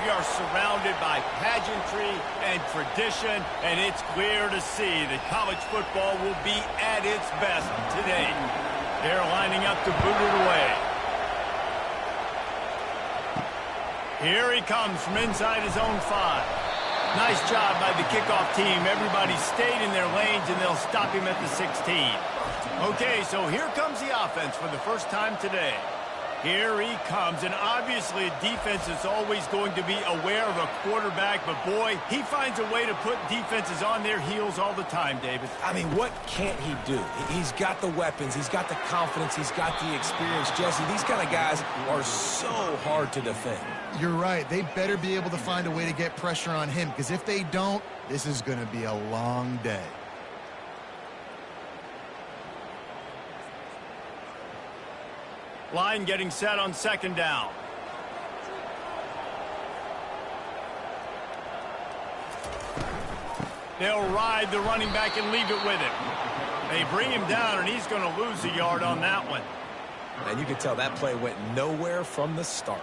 we are surrounded by pageantry and tradition, and it's clear to see that college football will be at its best today. They're lining up to boot it away. Here he comes from inside his own 5. Nice job by the kickoff team. Everybody stayed in their lanes, and they'll stop him at the 16. Okay, so here comes the offense for the first time today. Here he comes, and obviously a defense is always going to be aware of a quarterback, but boy, he finds a way to put defenses on their heels all the time, David. I mean, what can't he do? He's got the weapons, he's got the confidence, he's got the experience. Jesse, these kind of guys are so hard to defend. You're right. They better be able to find a way to get pressure on him, because if they don't, this is going to be a long day. Line getting set on second down. They'll ride the running back and leave it with him. They bring him down, and he's going to lose a yard on that one. And you can tell that play went nowhere from the start.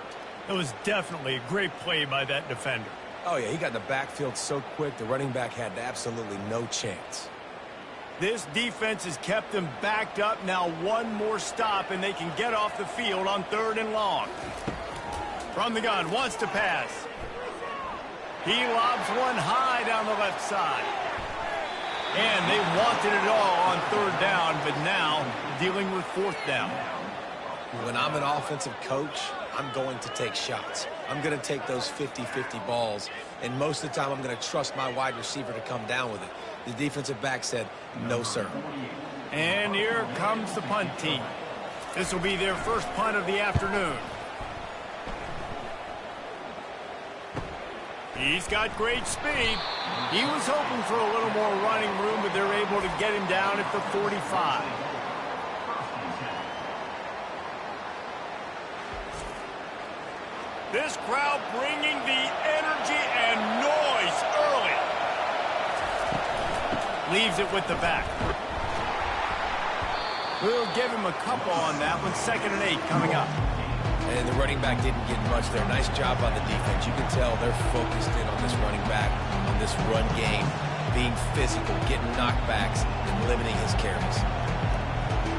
It was definitely a great play by that defender. Oh, yeah, he got in the backfield so quick, the running back had absolutely no chance. This defense has kept them backed up. Now one more stop, and they can get off the field on 3rd and long. From the gun, wants to pass. He lobs one high down the left side. And they wanted it all on 3rd down, but now dealing with 4th down. When I'm an offensive coach, I'm going to take shots. I'm going to take those 50-50 balls, and most of the time I'm going to trust my wide receiver to come down with it. The defensive back said, no, sir. And here comes the punt team. This will be their first punt of the afternoon. He's got great speed. He was hoping for a little more running room, but they're able to get him down at the 45. This crowd bringing the energy and noise early. Leaves it with the back. We'll give him a couple on that one. 2nd and 8 coming up. And the running back didn't get much there. Nice job by the defense. You can tell they're focused in on this running back, on this run game, being physical, getting knockbacks, and limiting his carries.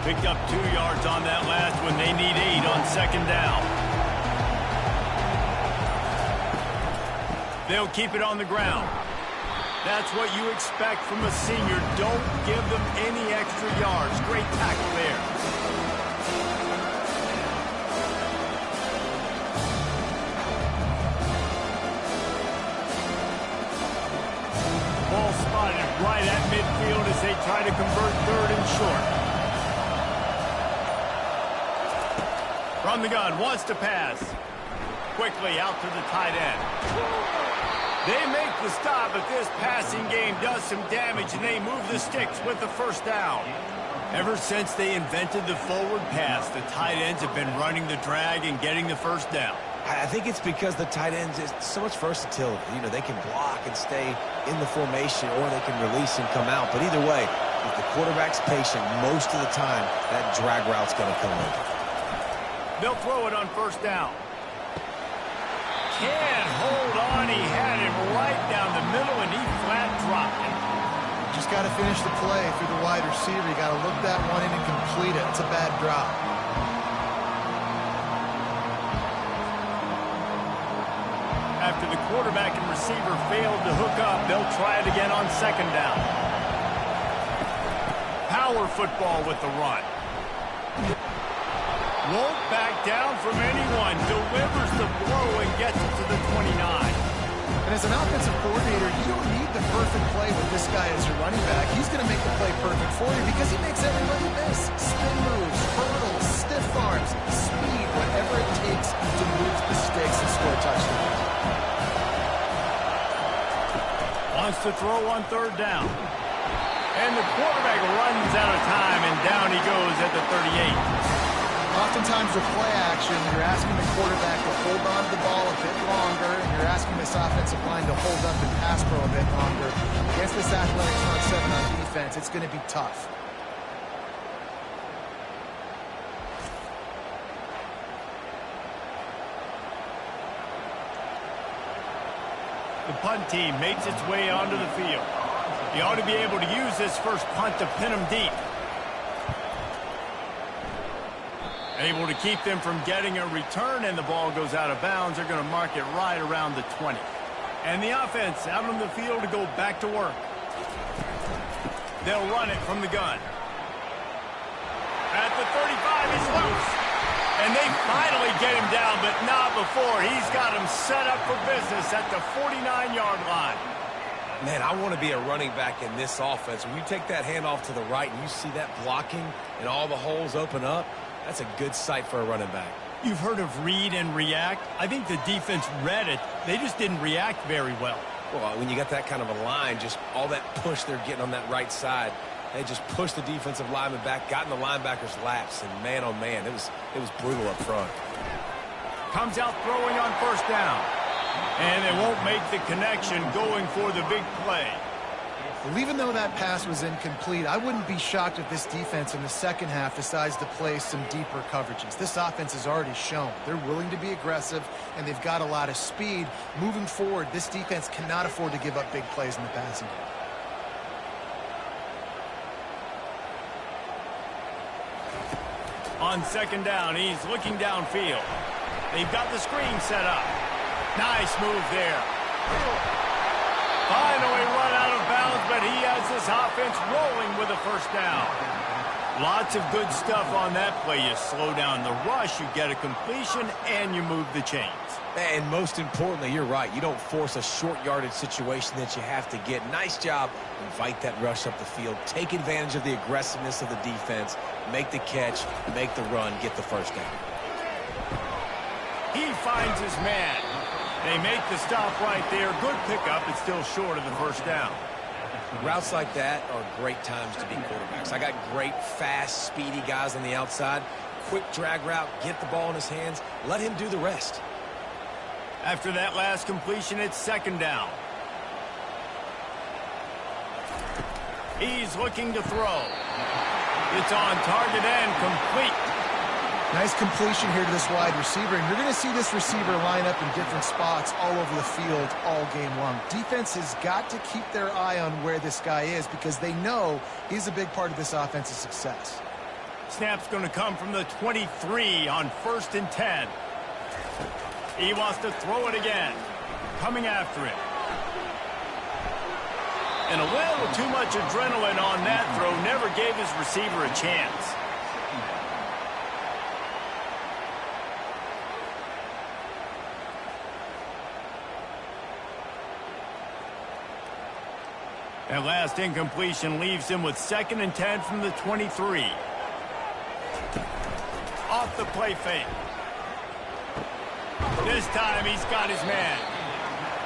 Picked up 2 yards on that last one. They need 8 on 2nd down. They'll keep it on the ground. That's what you expect from a senior. Don't give them any extra yards. Great tackle there. Ball spotted right at midfield as they try to convert 3rd and short. From the gun, wants to pass. Quickly out to the tight end. They make the stop, but this passing game does some damage, and they move the sticks with the 1st down. Ever since they invented the forward pass, the tight ends have been running the drag and getting the 1st down. I think it's because the tight ends is so much versatility. You know, they can block and stay in the formation, or they can release and come out. But either way, if the quarterback's patient, most of the time, that drag route's going to come in. They'll throw it on 1st down. Can't hold on. He had him right down the middle, and he flat dropped it. Just got to finish the play through the wide receiver. You got to look that one in and complete it. It's a bad drop. After the quarterback and receiver failed to hook up, they'll try it again on 2nd down. Power football with the run. Won't back down from anyone. Delivers the blow and gets it to the 29. And as an offensive coordinator, you don't need the perfect play with this guy as your running back. He's going to make the play perfect for you because he makes everybody miss. Spin moves, hurdles, stiff arms, speed, whatever it takes to move the sticks and score touchdowns. Wants to throw on 3rd down. And the quarterback runs out of time, and down he goes at the 38. Oftentimes with play action, you're asking the quarterback to hold on to the ball a bit longer, and you're asking this offensive line to hold up and pass pro a bit longer. Against this athletic front 7 on defense, it's going to be tough. The punt team makes its way onto the field. He ought to be able to use this first punt to pin them deep. Able to keep them from getting a return, and the ball goes out of bounds. They're going to mark it right around the 20. And the offense out on the field to go back to work. They'll run it from the gun. At the 35, he's loose. And they finally get him down, but not before. He's got him set up for business at the 49-yard line. Man, I want to be a running back in this offense. When you take that handoff to the right and you see that blocking and all the holes open up, that's a good sight for a running back. You've heard of read and react. I think the defense read it. They just didn't react very well. Well, when you got that kind of a line, just all that push they're getting on that right side, they just pushed the defensive lineman back, got in the linebacker's laps, and man, oh man, it was brutal up front. Comes out throwing on first down. And they won't make the connection going for the big play. Well, even though that pass was incomplete, I wouldn't be shocked if this defense in the second half decides to play some deeper coverages. This offense has already shown they're willing to be aggressive, and they've got a lot of speed. Moving forward, this defense cannot afford to give up big plays in the passing game. On second down, he's looking downfield. They've got the screen set up. Nice move there. Finally run out of bounds, but he has this offense rolling with a first down. Lots of good stuff on that play. You slow down the rush, you get a completion, and you move the chains. And most importantly, you're right. You don't force a short yardage situation that you have to get. Nice job. Invite that rush up the field. Take advantage of the aggressiveness of the defense. Make the catch, make the run, get the first down. He finds his man. They make the stop right there. Good pickup. It's still short of the first down. Routes like that are great times to be quarterbacks. I got great, fast, speedy guys on the outside. Quick drag route, get the ball in his hands. Let him do the rest. After that last completion, it's second down. He's looking to throw. It's on target and complete. Nice completion here to this wide receiver, and you're going to see this receiver line up in different spots all over the field all game long. Defense has got to keep their eye on where this guy is because they know he's a big part of this offense's success. Snap's going to come from the 23 on 1st and 10. He wants to throw it again. Coming after it. And a little too much adrenaline on that throw. Never gave his receiver a chance. That last incompletion leaves him with 2nd and 10 from the 23. Off the play fake. This time he's got his man.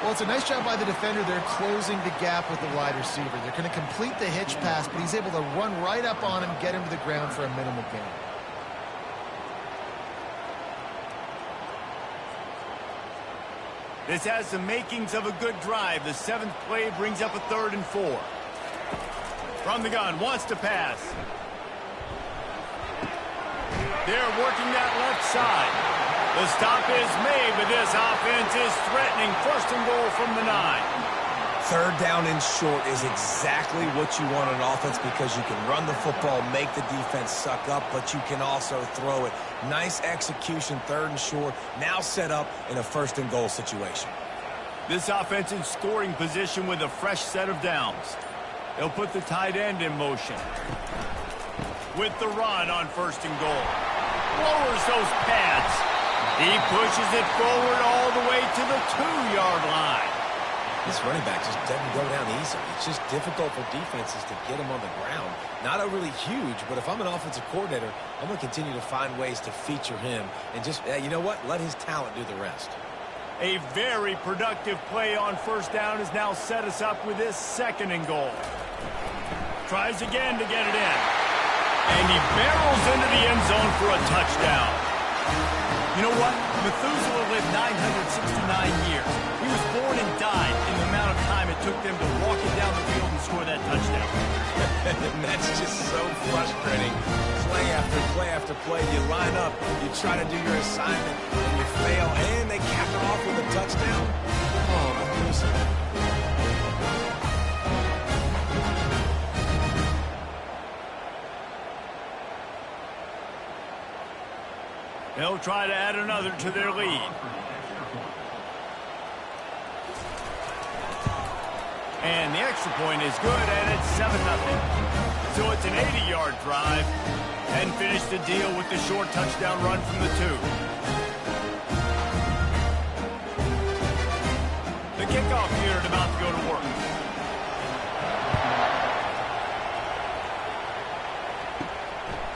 Well, it's a nice job by the defender. They're closing the gap with the wide receiver. They're going to complete the hitch pass, but he's able to run right up on him, get him to the ground for a minimal gain. This has the makings of a good drive. The 7th play brings up a 3rd and 4. From the gun, wants to pass. They're working that left side. The stop is made, but this offense is threatening. 1st and goal from the 9. 3rd down and short is exactly what you want on offense because you can run the football, make the defense suck up, but you can also throw it. Nice execution, 3rd and short, now set up in a 1st and goal situation. This offense in scoring position with a fresh set of downs. They'll put the tight end in motion. With the run on 1st and goal. Lowers those pads. He pushes it forward all the way to the 2-yard line. This running back just doesn't go down easily. It's just difficult for defenses to get him on the ground. Not overly huge, but if I'm an offensive coordinator, I'm going to continue to find ways to feature him and just, you know what, let his talent do the rest. A very productive play on 1st down has now set us up with this 2nd and goal. Tries again to get it in. And he barrels into the end zone for a touchdown. You know what? Methuselah lived 969 years. He was born and died in the amount of time it took them to walk it down the field and score that touchdown. And that's just so frustrating. Play after play after play. You line up, you try to do your assignment, and you fail, and they cap it off with a touchdown. Oh, Methuselah. they'll try to add another to their lead. And the extra point is good, and it's 7-0. So it's an 80-yard drive, and finish the deal with the short touchdown run from the 2. The kickoff unit about to go to work.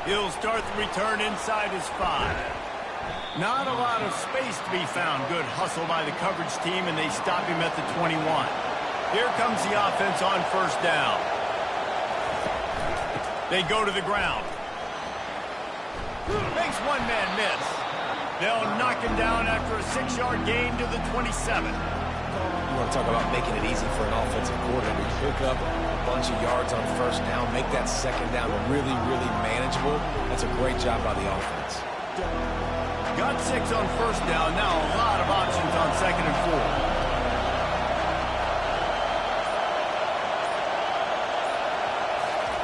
He'll start the return inside his 5. Not a lot of space to be found. Good hustle by the coverage team, and they stop him at the 21. Here comes the offense on first down. They go to the ground. Makes one man miss. They'll knock him down after a 6-yard gain to the 27. You want to talk about making it easy for an offensive coordinator to pick up a bunch of yards on first down, make that second down really, really manageable. That's a great job by the offense. Got 6 on first down. Now a lot of options on 2nd and 4.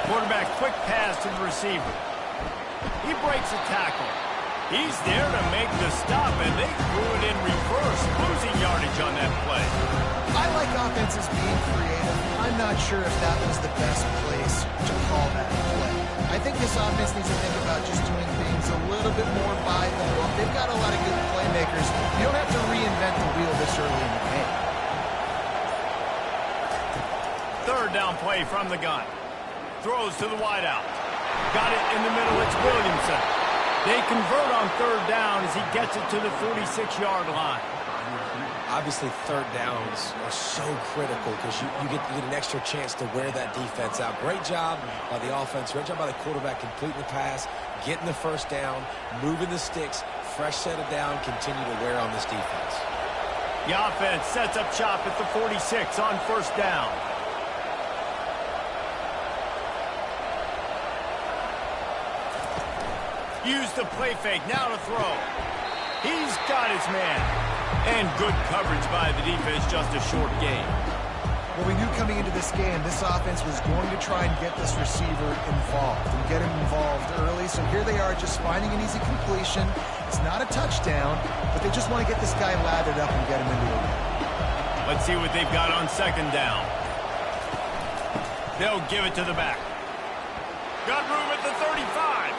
Quarterback quick pass to the receiver. He breaks a tackle. He's there to make the stop, and they threw it in reverse, losing yardage on that play. I like offenses being creative. I'm not sure if that was the best place to call that play. I think this offense needs to think about just doing things a little bit more by the book. They've got a lot of good playmakers. You don't have to reinvent the wheel this early in the game. 3rd down play from the gun. Throws to the wideout. Got it in the middle. It's Williamson. They convert on 3rd down as he gets it to the 46-yard line. Obviously, 3rd downs are so critical because you get an extra chance to wear that defense out. Great job by the offense. Great job by the quarterback completing the pass, getting the first down, moving the sticks, fresh set of down, continue to wear on this defense. The offense sets up shop at the 46 on first down. Use the play fake, now to throw. He's got his man. And good coverage by the defense, just a short gain. Well, we knew coming into this game, this offense was going to try and get this receiver involved and get him involved early. So here they are just finding an easy completion. It's not a touchdown, but they just want to get this guy lathered up and get him into the run. Let's see what they've got on 2nd down. They'll give it to the back. Got room at the 35.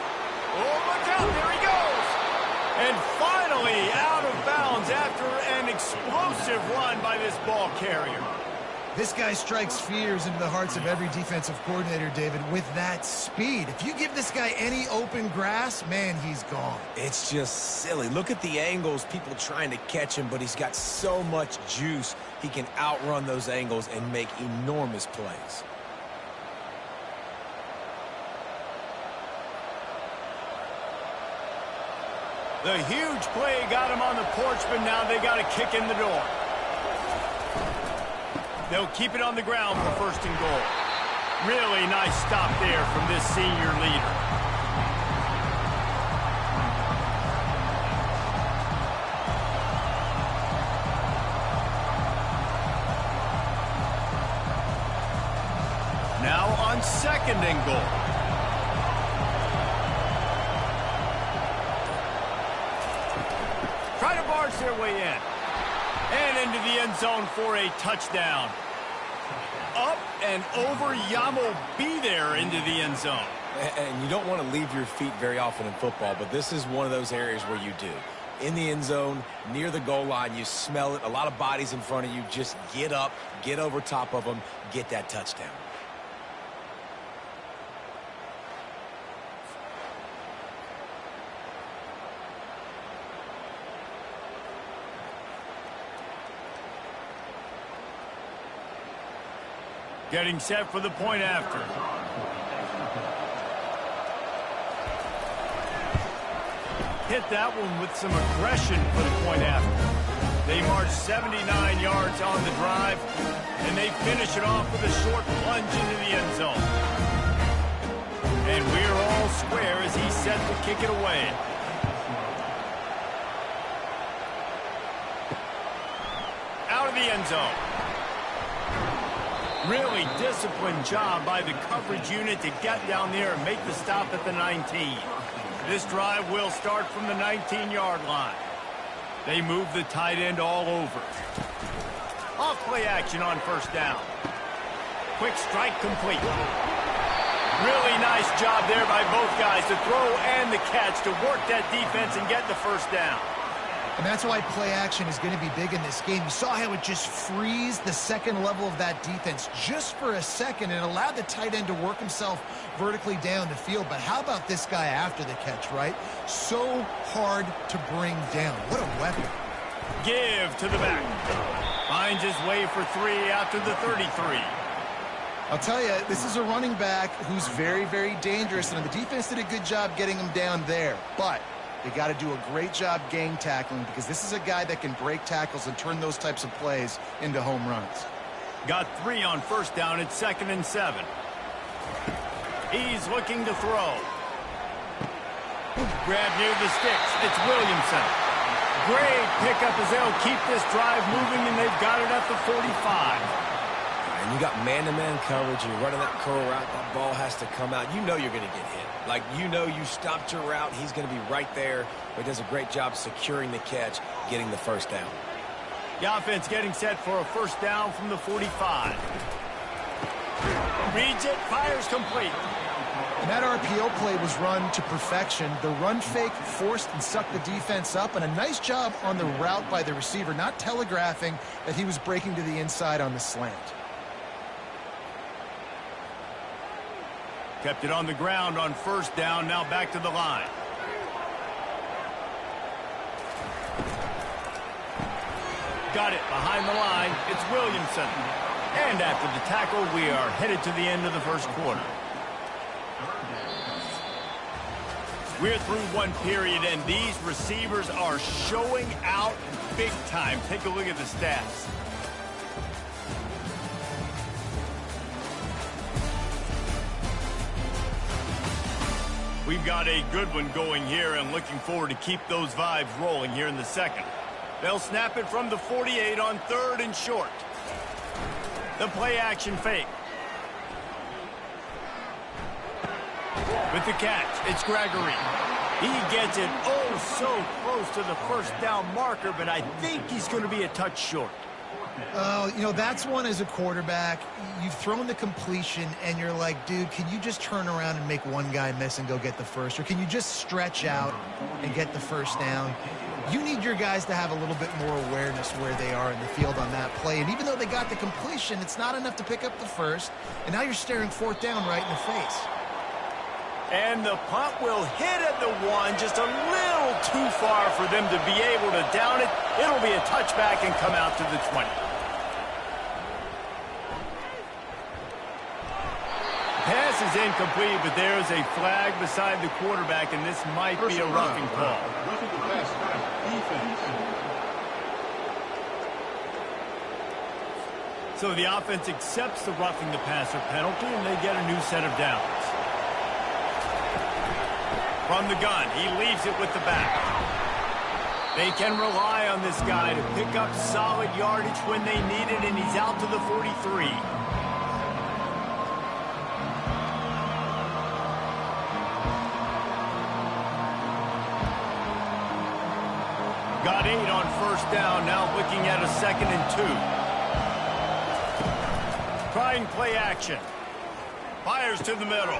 Oh, look out, there he goes. And finally out of bounds after an explosive run by this ball carrier. This guy strikes fears into the hearts of every defensive coordinator, David, with that speed. If you give this guy any open grass, man, he's gone. It's just silly. Look at the angles, people trying to catch him, but he's got so much juice. He can outrun those angles and make enormous plays. The huge play got him on the porch, but now they got a kick in the door. They'll keep it on the ground for 1st and goal. Really nice stop there from this senior leader. Now on 2nd and goal. Try to barge their way in. And into the end zone for a touchdown. Up and over, Yamo be there into the end zone. And you don't want to leave your feet very often in football, but this is one of those areas where you do. In the end zone, near the goal line, you smell it. A lot of bodies in front of you. Just get up, get over top of them, get that touchdown. Getting set for the point after. Hit that one with some aggression for the point after. They march 79 yards on the drive, and they finish it off with a short plunge into the end zone. And we're all square as he's set to kick it away. Out of the end zone. Really disciplined job by the coverage unit to get down there and make the stop at the 19. This drive will start from the 19-yard line. They move the tight end all over. Off play action on first down. Quick strike complete. Really nice job there by both guys to throw and the catch to work that defense and get the first down. And that's why play action is going to be big in this game. You saw how it just frees the second level of that defense just for a second and allowed the tight end to work himself vertically down the field. But how about this guy after the catch, right? So hard to bring down. What a weapon. Give to the back. Finds his way for 3 after the 33. I'll tell you, this is a running back who's very, very dangerous, and the defense did a good job getting him down there. But they got to do a great job gang tackling because this is a guy that can break tackles and turn those types of plays into home runs. Got 3 on first down at 2nd and 7. He's looking to throw. Grab near the sticks. It's Williamson. Great pickup as they'll keep this drive moving, and they've got it at the 45. And you got man-to-man coverage, and you're running that curl route, that ball has to come out. You know you're going to get hit. Like, you know you stopped your route. He's going to be right there. But he does a great job securing the catch, getting the first down. The offense getting set for a first down from the 45. Reads it, fires complete. And that RPO play was run to perfection. The run fake forced and sucked the defense up, and a nice job on the route by the receiver, not telegraphing that he was breaking to the inside on the slant. Kept it on the ground on first down, now back to the line. Got it behind the line. It's Williamson. And after the tackle, we are headed to the end of the first quarter. We're through one period, and these receivers are showing out big time. Take a look at the stats. We've got a good one going here and looking forward to keep those vibes rolling here in the second. They'll snap it from the 48 on 3rd and short. The play action fake. With the catch, it's Gregory. He gets it oh so close to the first down marker, but I think he's going to be a touch short. You know, that's one as a quarterback. You've thrown the completion, and you're like, dude, can you just turn around and make one guy miss and go get the first? Or can you just stretch out and get the first down? You need your guys to have a little bit more awareness where they are in the field on that play. And even though they got the completion, it's not enough to pick up the first. And now you're staring 4th down right in the face. And the punt will hit at the 1, just a little too far for them to be able to down it. It'll be a touchback and come out to the 20. Pass is incomplete, but there's a flag beside the quarterback, and this might be a roughing call. So the offense accepts the roughing the passer penalty, and they get a new set of downs. From the gun, he leaves it with the back. They can rely on this guy to pick up solid yardage when they need it, and he's out to the 43. Got 8 on first down, now looking at a 2nd and 2. Trying play action. Fires to the middle.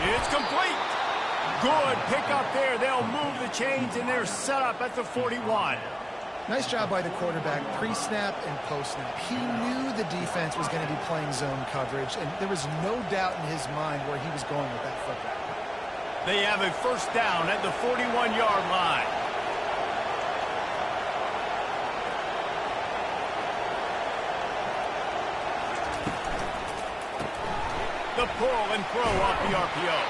It's complete. Good pickup there. They'll move the chains, and they're set up at the 41. Nice job by the quarterback, pre-snap and post-snap. He knew the defense was going to be playing zone coverage, and there was no doubt in his mind where he was going with that football. They have a first down at the 41-yard line. The pull and throw off the RPO.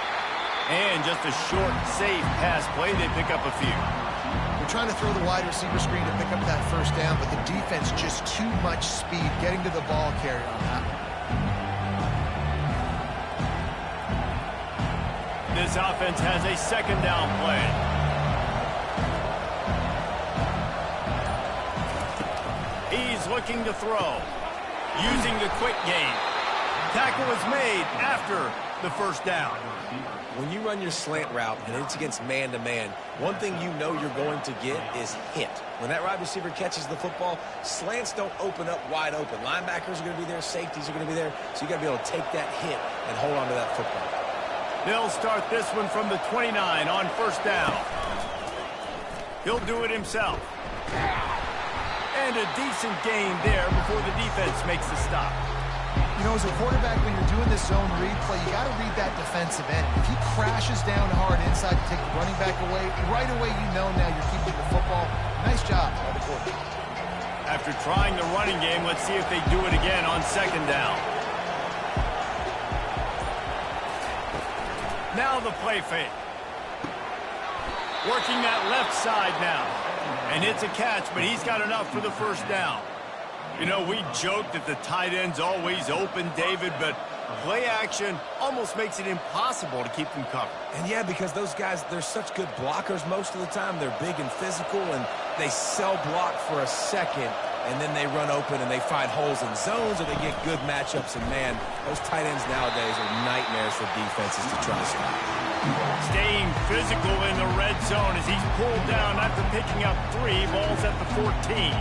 And just a short, safe pass play. They pick up a few. They're trying to throw the wide receiver screen to pick up that first down, but the defense just too much speed getting to the ball carrier on that one. This offense has a 2nd down play. He's looking to throw. Using the quick game. Tackle is made after the first down. When you run your slant route and it's against man-to-man, one thing you know you're going to get is hit. When that wide receiver catches the football, slants don't open up wide open. Linebackers are going to be there, safeties are going to be there, so you got to be able to take that hit and hold on to that football. They'll start this one from the 29 on first down. He'll do it himself. And a decent gain there before the defense makes the stop. You know, as a quarterback, when you're doing this zone read play, you got to read that defensive end. If he crashes down hard inside to take the running back away, right away you know now you're keeping the football. Nice job by the quarterback. After trying the running game, let's see if they do it again on second down. Now the play fake. Working that left side now. And it's a catch, but he's got enough for the first down. You know, we joke that the tight end's always open, David, but play action almost makes it impossible to keep them covered. And yeah, because those guys, they're such good blockers most of the time. They're big and physical, and they sell block for a second, and then they run open and they find holes in zones, or they get good matchups. And man, those tight ends nowadays are nightmares for defenses to try to stop. Staying physical in the red zone as he's pulled down after picking up 3 balls at the 14.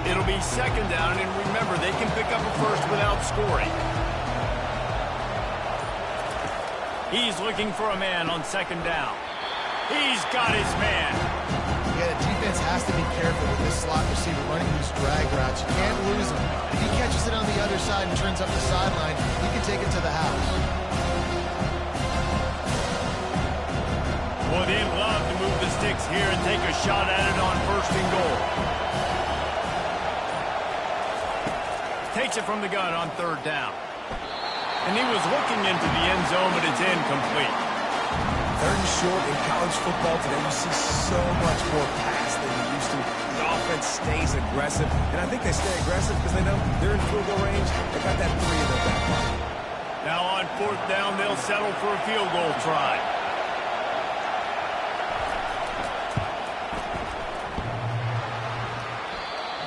It'll be second down, and remember, they can pick up a first without scoring. He's looking for a man on second down. He's got his man. Yeah, the defense has to be careful with this slot receiver running these drag routes. You can't lose him. If he catches it on the other side and turns up the sideline, he can take it to the house. Well, they'd love to move the sticks here and take a shot at it on first and goal. Takes it from the gun on third down. And he was looking into the end zone, but it's incomplete. Third and short in college football today, you see so much more pass than you used to. The offense stays aggressive, and I think they stay aggressive because they know they're in field goal range. They got that 3 in their back pocket. Now on fourth down, they'll settle for a field goal try.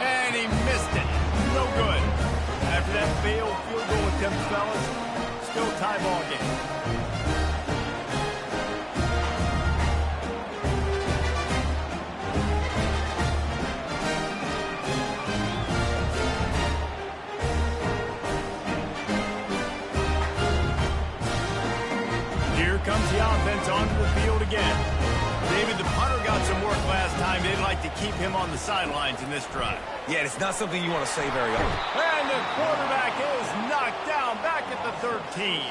And he missed it. No good. After that failed field goal attempt, fellas, still tie ball game. Here comes the offense onto the field again. David, the punter got some work last time. They'd like to keep him on the sidelines in this drive. Yeah, it's not something you want to say very often. And the quarterback is knocked down back at the 13.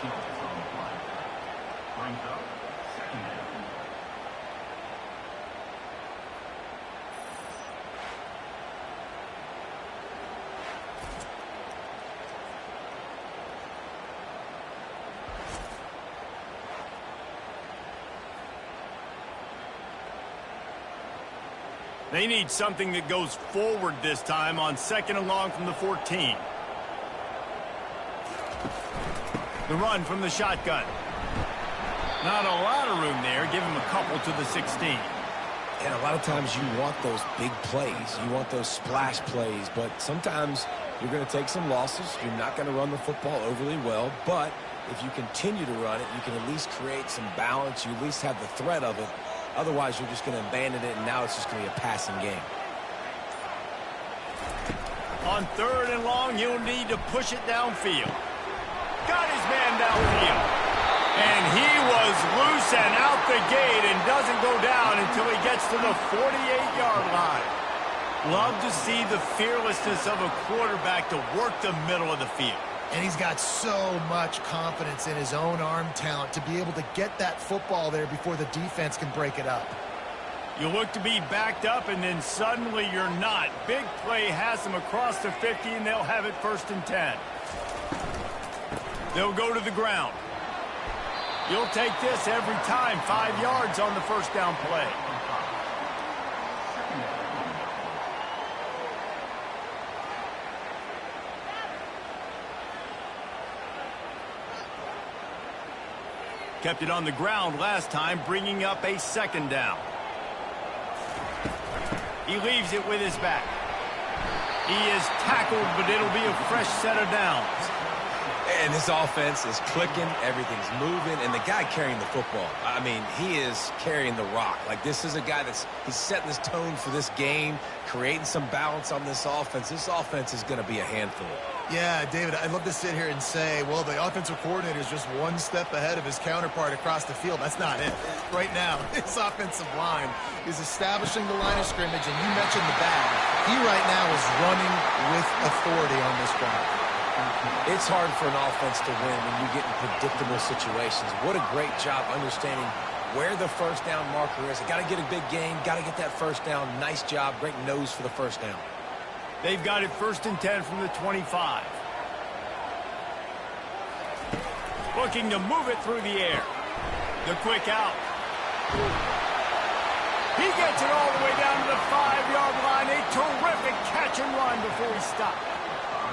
They need something that goes forward this time on second and long from the 14. The run from the shotgun. Not a lot of room there. Give him a couple to the 16. And a lot of times you want those big plays. You want those splash plays. But sometimes you're going to take some losses. You're not going to run the football overly well. But if you continue to run it, you can at least create some balance. You at least have the threat of it. Otherwise, you're just going to abandon it, and now it's just going to be a passing game. On third and long, he'll need to push it downfield. Got his man downfield. And he was loose and out the gate and doesn't go down until he gets to the 48-yard line. Love to see the fearlessness of a quarterback to work the middle of the field. And he's got so much confidence in his own arm talent to be able to get that football there before the defense can break it up. You look to be backed up, and then suddenly you're not. Big play has them across the 50, and they'll have it first and 10. They'll go to the ground. You'll take this every time. 5 yards on the first down play. Kept it on the ground last time, bringing up a second down. He leaves it with his back. He is tackled, but it'll be a fresh set of downs. And this offense is clicking, everything's moving, and the guy carrying the football, I mean, he is carrying the rock. Like, this is a guy he's setting this tone for this game, creating some balance on this offense. This offense is going to be a handful. Yeah, David, I'd love to sit here and say, well, the offensive coordinator is just one step ahead of his counterpart across the field. That's not it. Right now, his offensive line is establishing the line of scrimmage, and you mentioned the bag. He right now is running with authority on this drive. It's hard for an offense to win when you get in predictable situations. What a great job understanding where the first down marker is. Got to get a big gain, got to get that first down. Nice job, great nose for the first down. They've got it 1st and 10 from the 25. Looking to move it through the air. The quick out. He gets it all the way down to the 5-yard line. A terrific catch and run before he stopped.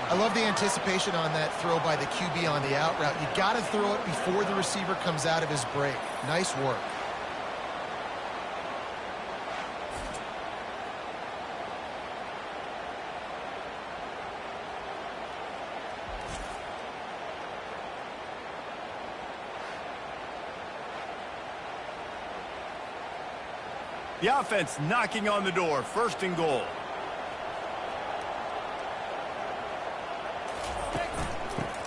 I love the anticipation on that throw by the QB on the out route. You got to throw it before the receiver comes out of his break. Nice work. The offense knocking on the door. 1st and goal.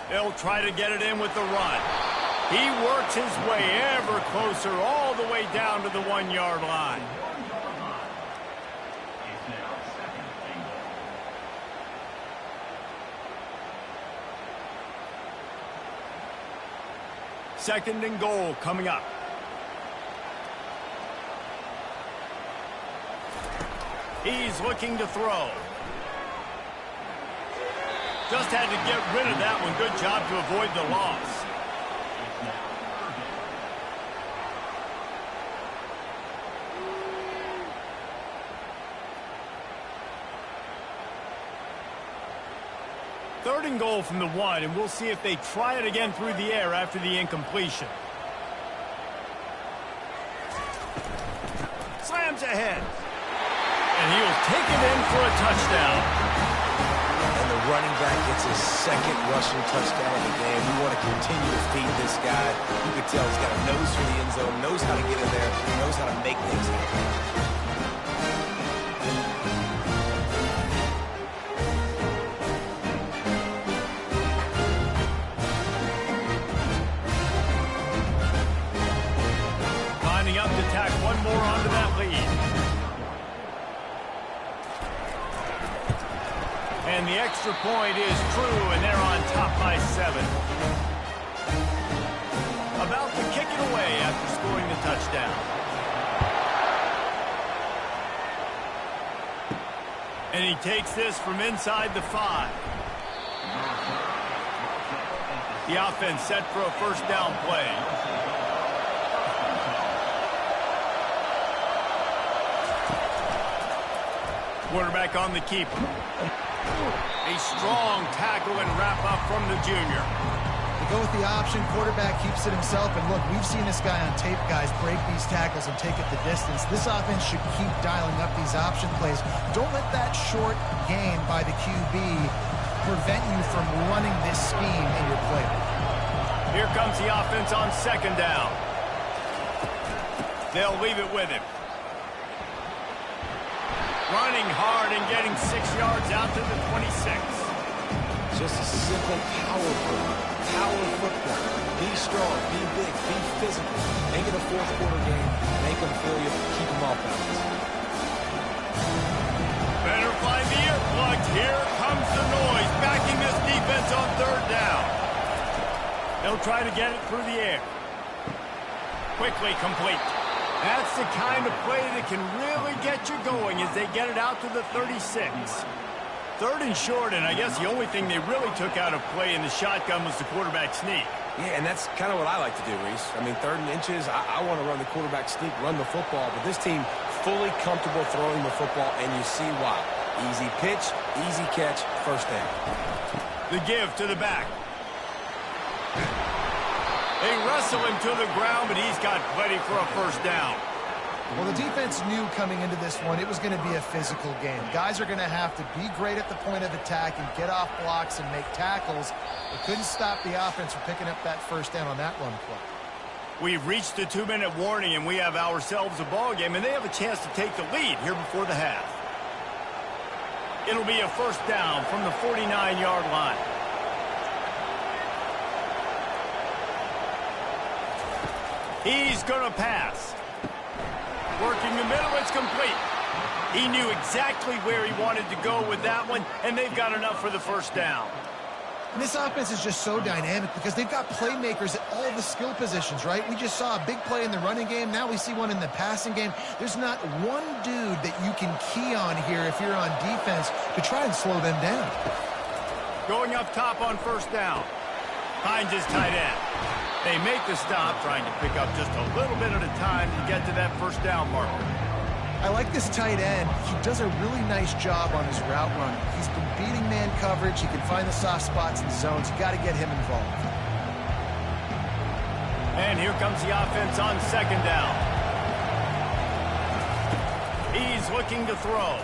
They'll try to get it in with the run. He works his way ever closer all the way down to the 1-yard line. Second and goal coming up. He's looking to throw. Just had to get rid of that one. Good job to avoid the loss. Third and goal from the 1, and we'll see if they try it again through the air after the incompletion. Slams ahead. And he'll take it in for a touchdown. And the running back gets his 2nd rushing touchdown of the game. We want to continue to feed this guy. You can tell he's got a nose for the end zone, knows how to get in there, knows how to make things happen. Lining up to tack one more onto that lead. And the extra point is true, and they're on top by 7. About to kick it away after scoring the touchdown. And he takes this from inside the 5. The offense set for a 1st down play. Quarterback on the keeper. A strong tackle and wrap up from the junior. They go with the option. Quarterback keeps it himself. And look, we've seen this guy on tape, guys, break these tackles and take it the distance. This offense should keep dialing up these option plays. Don't let that short gain by the QB prevent you from running this scheme in your playbook. Here comes the offense on 2nd down. They'll leave it with him. Running hard and getting 6 yards out to the 26. Just a simple power football. Be strong, be big, be physical. Make it a 4th quarter game. Make them feel you, keep them off balance. Better find the earplugs. Here comes the noise, backing this defense on 3rd down. They'll try to get it through the air. Quickly complete. That's the kind of play that can really get you going as they get it out to the 36. 3rd and short, and I guess the only thing they really took out of play in the shotgun was the quarterback sneak. Yeah, and that's kind of what I like to do, Reese. I mean, 3rd and inches, I want to run the quarterback sneak, run the football, but this team fully comfortable throwing the football, and you see why. Easy pitch, easy catch, 1st down. The give to the back. They wrestle him to the ground, but he's got plenty for a 1st down. Well, the defense knew coming into this one it was going to be a physical game. Guys are going to have to be great at the point of attack and get off blocks and make tackles. They couldn't stop the offense from picking up that first down on that run play. We've reached the 2-minute warning, and we have ourselves a ball game, and they have a chance to take the lead here before the half. It'll be a first down from the 49-yard line. He's going to pass. Working the middle, it's complete. He knew exactly where he wanted to go with that one, and they've got enough for the first down. And this offense is just so dynamic because they've got playmakers at all the skill positions, right? We just saw a big play in the running game. Now we see one in the passing game. There's not one dude that you can key on here if you're on defense to try and slow them down. Going up top on first down. Finds his tight end. They make the stop, trying to pick up just a little bit at a time to get to that first down marker. I like this tight end. He does a really nice job on his route running. He's been beating man coverage. He can find the soft spots and zones. You got to get him involved. And here comes the offense on second down. He's looking to throw.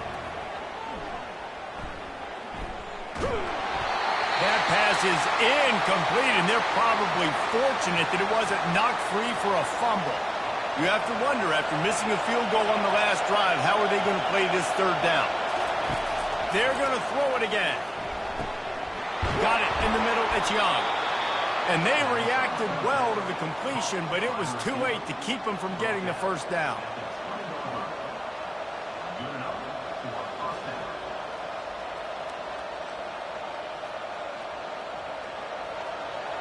That pass is incomplete, and they're probably fortunate that it wasn't knocked free for a fumble. You have to wonder, after missing a field goal on the last drive, how are they going to play this third down? They're going to throw it again. Got it in the middle. It's Young. And they reacted well to the completion, but it was too late to keep them from getting the first down.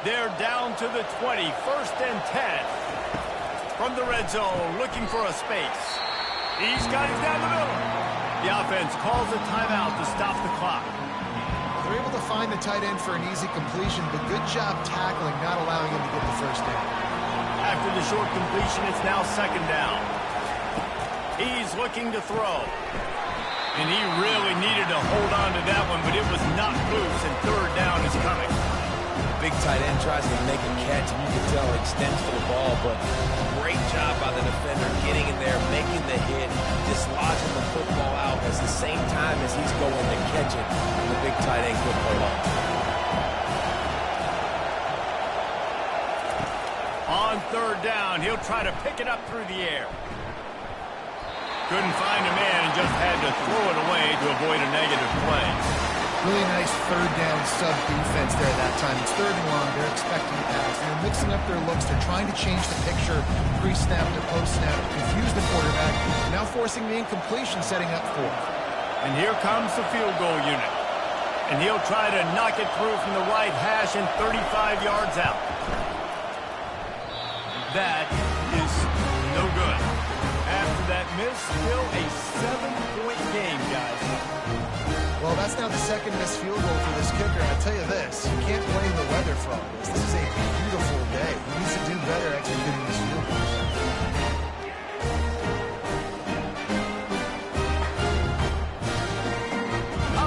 They're down to the 20, 1st and 10. From the red zone, looking for a space. He's got it down the middle. The offense calls a timeout to stop the clock. They're able to find the tight end for an easy completion, but good job tackling, not allowing him to get the first down. After the short completion, it's now second down. He's looking to throw. And he really needed to hold on to that one, but it was knocked loose, and third down is coming. Big tight end tries to make a catch, and you can tell it extends for the ball, but great job by the defender getting in there, making the hit, dislodging the football out at the same time as he's going to catch it, and the big tight end couldn't hold on. On third down, he'll try to pick it up through the air. Couldn't find a man and just had to throw it away to avoid a negative play. Really nice third down sub defense there that time. It's third and long. They're expecting a pass. They're mixing up their looks. They're trying to change the picture pre-snap to post-snap, confuse the quarterback. Now forcing the incompletion, setting up fourth. And here comes the field goal unit. And he'll try to knock it through from the right hash and 35 yards out. That is no good. After that miss, still a 7-point game, guys. Well, that's now the second missed field goal for this kicker. I'll tell you this, you can't blame the weather for all this. This is a beautiful day. He needs to do better executing these field goals.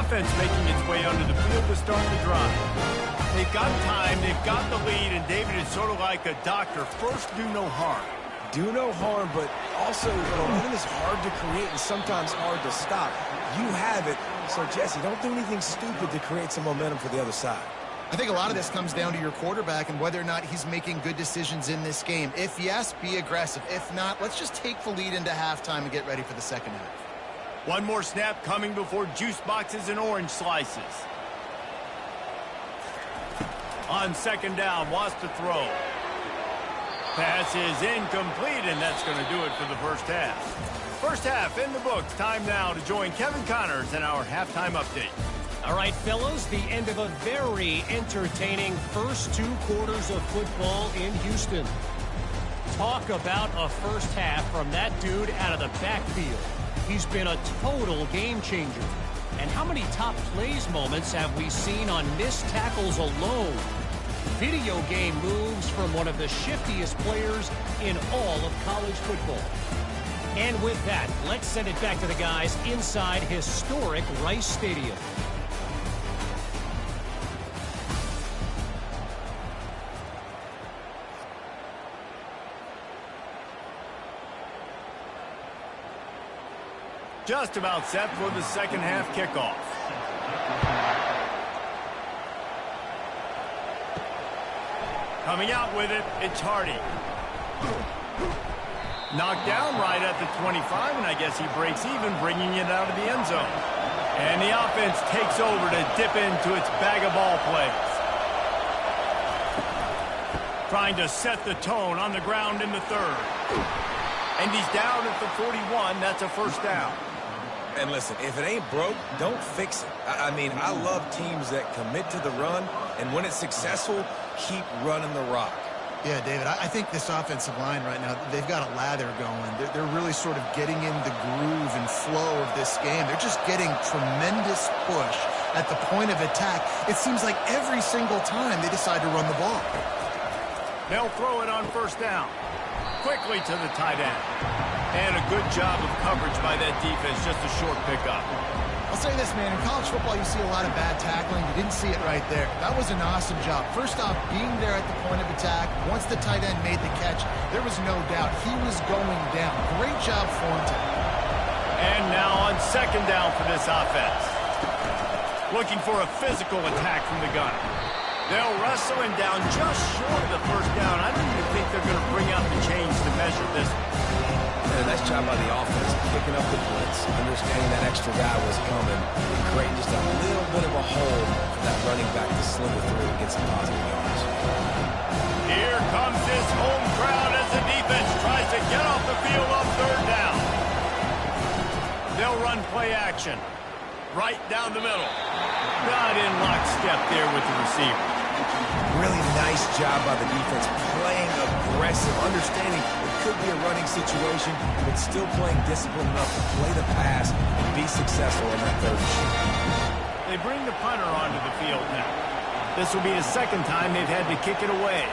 Offense making its way onto the field to start the drive. They've got time, they've got the lead, and David is sort of like a doctor. First, do no harm. Do no harm, but also, running is hard to create and sometimes hard to stop. You have it, so Jesse, don't do anything stupid to create some momentum for the other side. I think a lot of this comes down to your quarterback and whether or not he's making good decisions in this game. If yes, be aggressive. If not, let's just take the lead into halftime and get ready for the second half. One more snap coming before juice boxes and orange slices. On second down, wants to throw. Pass is incomplete, and that's going to do it for the first half. First half in the books. Time now to join Kevin Connors in our halftime update. All right, fellas, the end of a very entertaining first 2 quarters of football in Houston. Talk about a first half from that dude out of the backfield. He's been a total game changer. And how many top plays moments have we seen on missed tackles alone? Video game moves from one of the shiftiest players in all of college football. And with that, let's send it back to the guys inside historic Rice Stadium. just about set for the second half kickoff. Coming out with it, it's Hardy. Knocked down right at the 25, and I guess he breaks even, bringing it out of the end zone. And the offense takes over to dip into its bag of ball plays. Trying to set the tone on the ground in the third. And he's down at the 41. That's a first down. And listen, if it ain't broke, don't fix it. I mean, I love teams that commit to the run, and when it's successful, keep running the rock. Yeah, David, I think this offensive line right now, they've got a lather going. They're really sort of getting in the groove and flow of this game. They're just getting tremendous push at the point of attack. It seems like every single time they decide to run the ball. They'll throw it on first down. Quickly to the tight end. And a good job of coverage by that defense, just a short pickup. I'll say this, man, in college football you see a lot of bad tackling. You didn't see it right there. That was an awesome job. First off, being there at the point of attack. Once the tight end made the catch, there was no doubt he was going down. Great job, Thornton. And now on second down for this offense. Looking for a physical attack from the gun. They'll wrestle him down just short of the first down. I don't even think they're going to bring out the chains to measure this one. And a nice job by the offense, picking up the blitz, understanding that extra guy was coming, and creating just a little bit of a hole for that running back to slither through and get some positive yards. Here comes this home crowd as the defense tries to get off the field on third down. They'll run play action. Right down the middle. Not in lockstep there with the receiver. Really nice job by the defense, playing aggressive, understanding it could be a running situation, but still playing disciplined enough to play the pass and be successful in that third shoot. They bring the punter onto the field now. This will be the second time they've had to kick it away.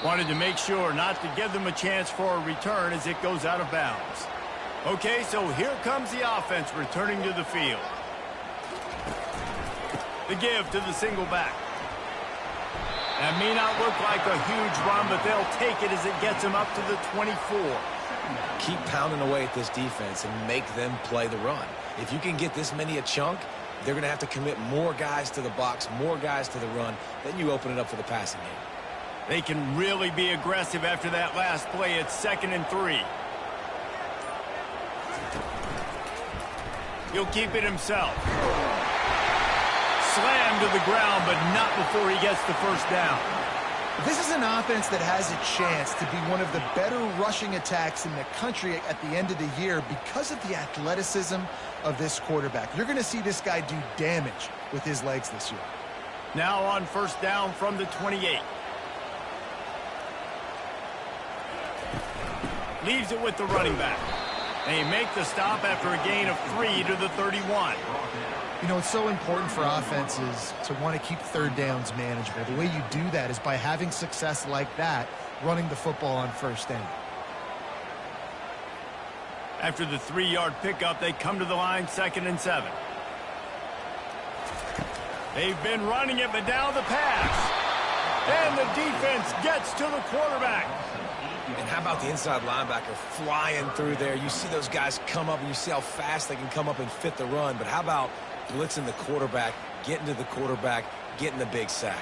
Wanted to make sure not to give them a chance for a return as it goes out of bounds. Okay, so here comes the offense returning to the field. The give to the single back. That may not look like a huge run, but they'll take it as it gets them up to the 24. Keep pounding away at this defense and make them play the run. If you can get this many a chunk, they're going to have to commit more guys to the box, more guys to the run. Then you open it up for the passing game. They can really be aggressive after that last play. It's 2nd and 3. He'll keep it himself. Slammed to the ground, but not before he gets the first down. This is an offense that has a chance to be one of the better rushing attacks in the country at the end of the year because of the athleticism of this quarterback. You're going to see this guy do damage with his legs this year. Now on first down from the 28. Leaves it with the running back. They make the stop after a gain of 3 to the 31. You know, it's so important for offenses to want to keep third downs manageable. The way you do that is by having success like that, running the football on first down. After the 3-yard pickup, they come to the line 2nd and 7. They've been running it, but now the pass. And the defense gets to the quarterback. And how about the inside linebacker flying through there? You see those guys come up, and you see how fast they can come up and fit the run. But how about blitzing the quarterback, getting to the quarterback, getting the big sack?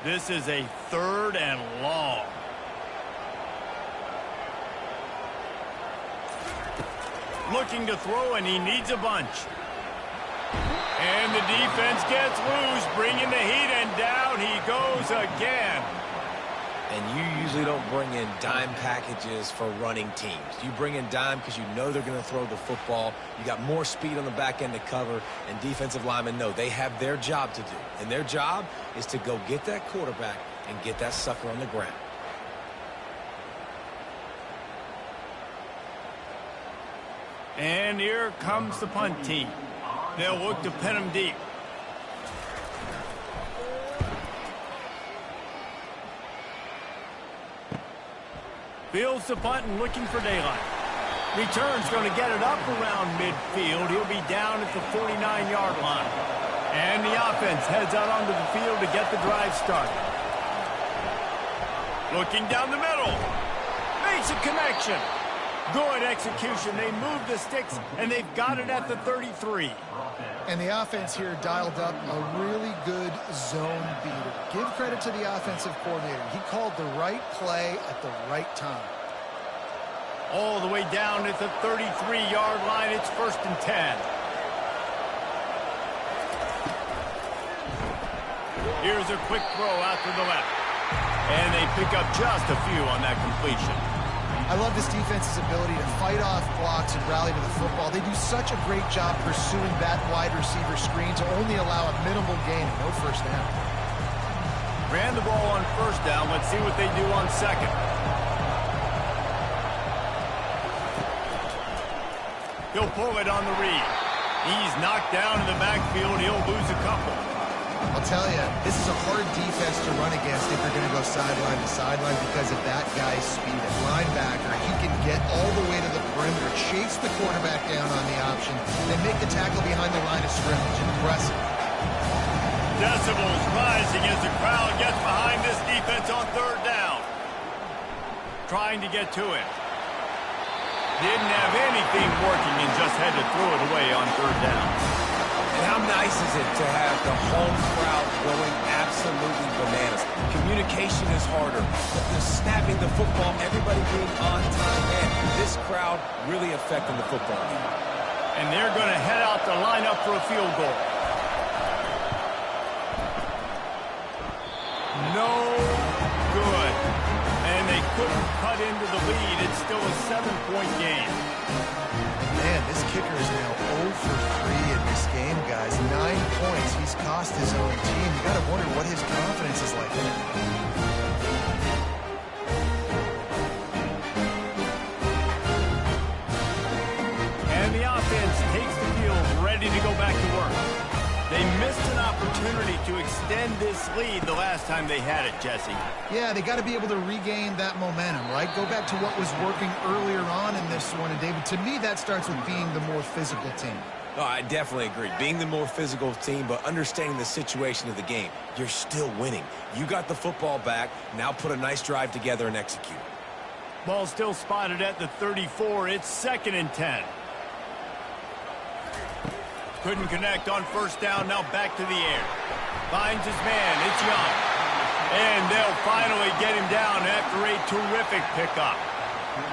This is a 3rd and long. Looking to throw, and he needs a bunch. And the defense gets loose, bringing the heat, and down he goes again. And you usually don't bring in dime packages for running teams. You bring in dime because you know they're going to throw the football. You got more speed on the back end to cover, and defensive linemen know they have their job to do. And their job is to go get that quarterback and get that sucker on the ground. And here comes the punt team. They'll look to pin him deep. Fields the punt and looking for daylight. Return's going to get it up around midfield. He'll be down at the 49-yard line. And the offense heads out onto the field to get the drive started. Looking down the middle. Makes a connection. Good execution. They move the sticks, and they've got it at the 33. And the offense here dialed up a really good zone beater. Give credit to the offensive coordinator. He called the right play at the right time. All the way down at the 33-yard line. It's 1st and 10. Here's a quick throw out to the left. And they pick up just a few on that completion. I love this defense's ability to fight off blocks and rally to the football. They do such a great job pursuing that wide receiver screen to only allow a minimal gain and no first down. Ran the ball on 1st down. Let's see what they do on 2nd. He'll pull it on the read. He's knocked down in the backfield. He'll lose a couple. I'll tell you, this is a hard defense to run against if you're going to go sideline to sideline because of that guy's speed. At linebacker, he can get all the way to the perimeter, chase the quarterback down on the option, then make the tackle behind the line of scrimmage. Impressive. Decibels rising as the crowd gets behind this defense on 3rd down. Trying to get to it. Didn't have anything working and just had to throw it away on 3rd down. And how nice is it to have the home crowd going absolutely bananas? Communication is harder, but the snapping the football, everybody being on time, man, this crowd really affecting the football game. And they're going to head out to line up for a field goal. No good. And they couldn't cut into the lead. It's still a 7-point game. Man, this kicker is now 0 for 3 in this game, guys. 9 points. He's cost his own team. You got to wonder what his confidence is like. And the offense takes the field, ready to go back to work. They missed an opportunity to extend this lead the last time they had it, Jesse. Yeah, they got to be able to regain that momentum, right? Go back to what was working earlier on in this one. And, David, to me, that starts with being the more physical team. Oh, I definitely agree. Being the more physical team, but understanding the situation of the game. You're still winning. You got the football back. Now put a nice drive together and execute. Ball still spotted at the 34. It's 2nd and 10. Couldn't connect on 1st down. Now back to the air. Finds his man. It's Young. And they'll finally get him down after a terrific pickup.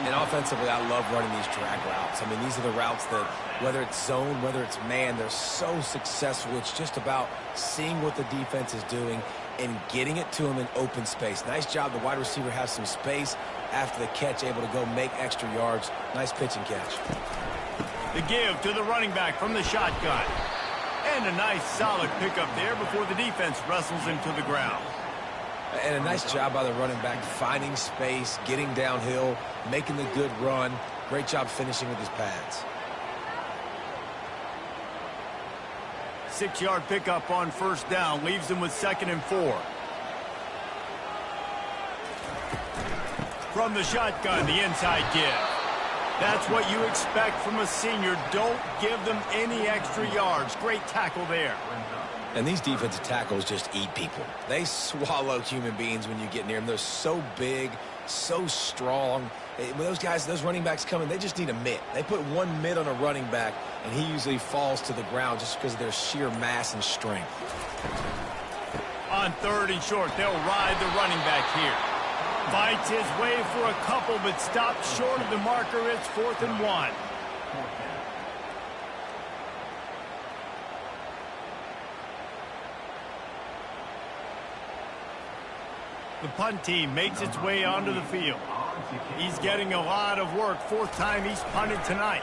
And offensively, I love running these drag routes. I mean, these are the routes that, whether it's zone, whether it's man, they're so successful. It's just about seeing what the defense is doing and getting it to him in open space. Nice job. The wide receiver has some space after the catch, able to go make extra yards. Nice pitch and catch. The give to the running back from the shotgun. And a nice solid pickup there before the defense wrestles him to the ground. And a nice job by the running back, finding space, getting downhill, making the good run. Great job finishing with his pads. 6-yard pickup on 1st down. Leaves them with 2nd and 4. From the shotgun, the inside give. That's what you expect from a senior. Don't give them any extra yards. Great tackle there. And these defensive tackles just eat people. They swallow human beings when you get near them. They're so big, so strong. When those guys, those running backs come in, they just need a mitt. They put one mitt on a running back, and he usually falls to the ground just because of their sheer mass and strength. On 3rd and short, they'll ride the running back here. Fights his way for a couple, but stops short of the marker. It's 4th and 1. The punt team makes its way onto the field. He's getting a lot of work. 4th time he's punted tonight.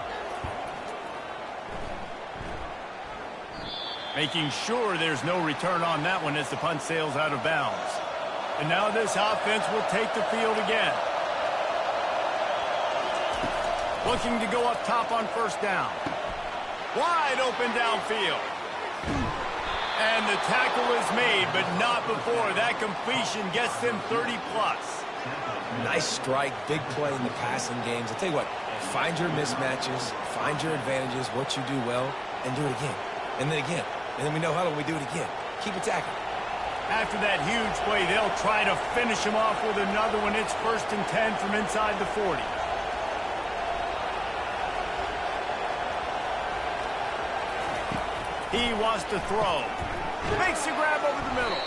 Making sure there's no return on that one as the punt sails out of bounds. And now this offense will take the field again. Looking to go up top on 1st down. Wide open downfield. And the tackle is made, but not before. That completion gets them 30+. Nice strike, big play in the passing games. I'll tell you what, Find your mismatches, find your advantages, what you do well, and do it again. And then again. And then we know how when we do it again. Keep attacking. After that huge play, they'll try to finish him off with another one. It's 1st and 10 from inside the 40. He wants to throw. Makes a grab over the middle.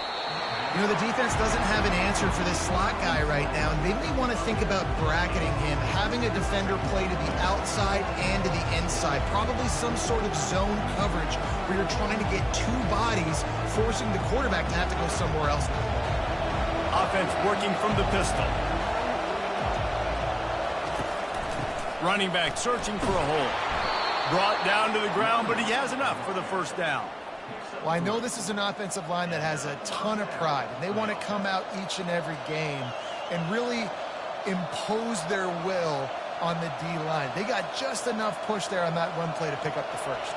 You know, the defense doesn't have an answer for this slot guy right now, and they may want to think about bracketing him, having a defender play to the outside and to the inside, probably some sort of zone coverage where you're trying to get two bodies, forcing the quarterback to have to go somewhere else. Offense working from the pistol. Running back searching for a hole. Brought down to the ground, but he has enough for the first down. Well, I know this is an offensive line that has a ton of pride, and they want to come out each and every game and really impose their will on the D-line. They got just enough push there on that run play to pick up the first.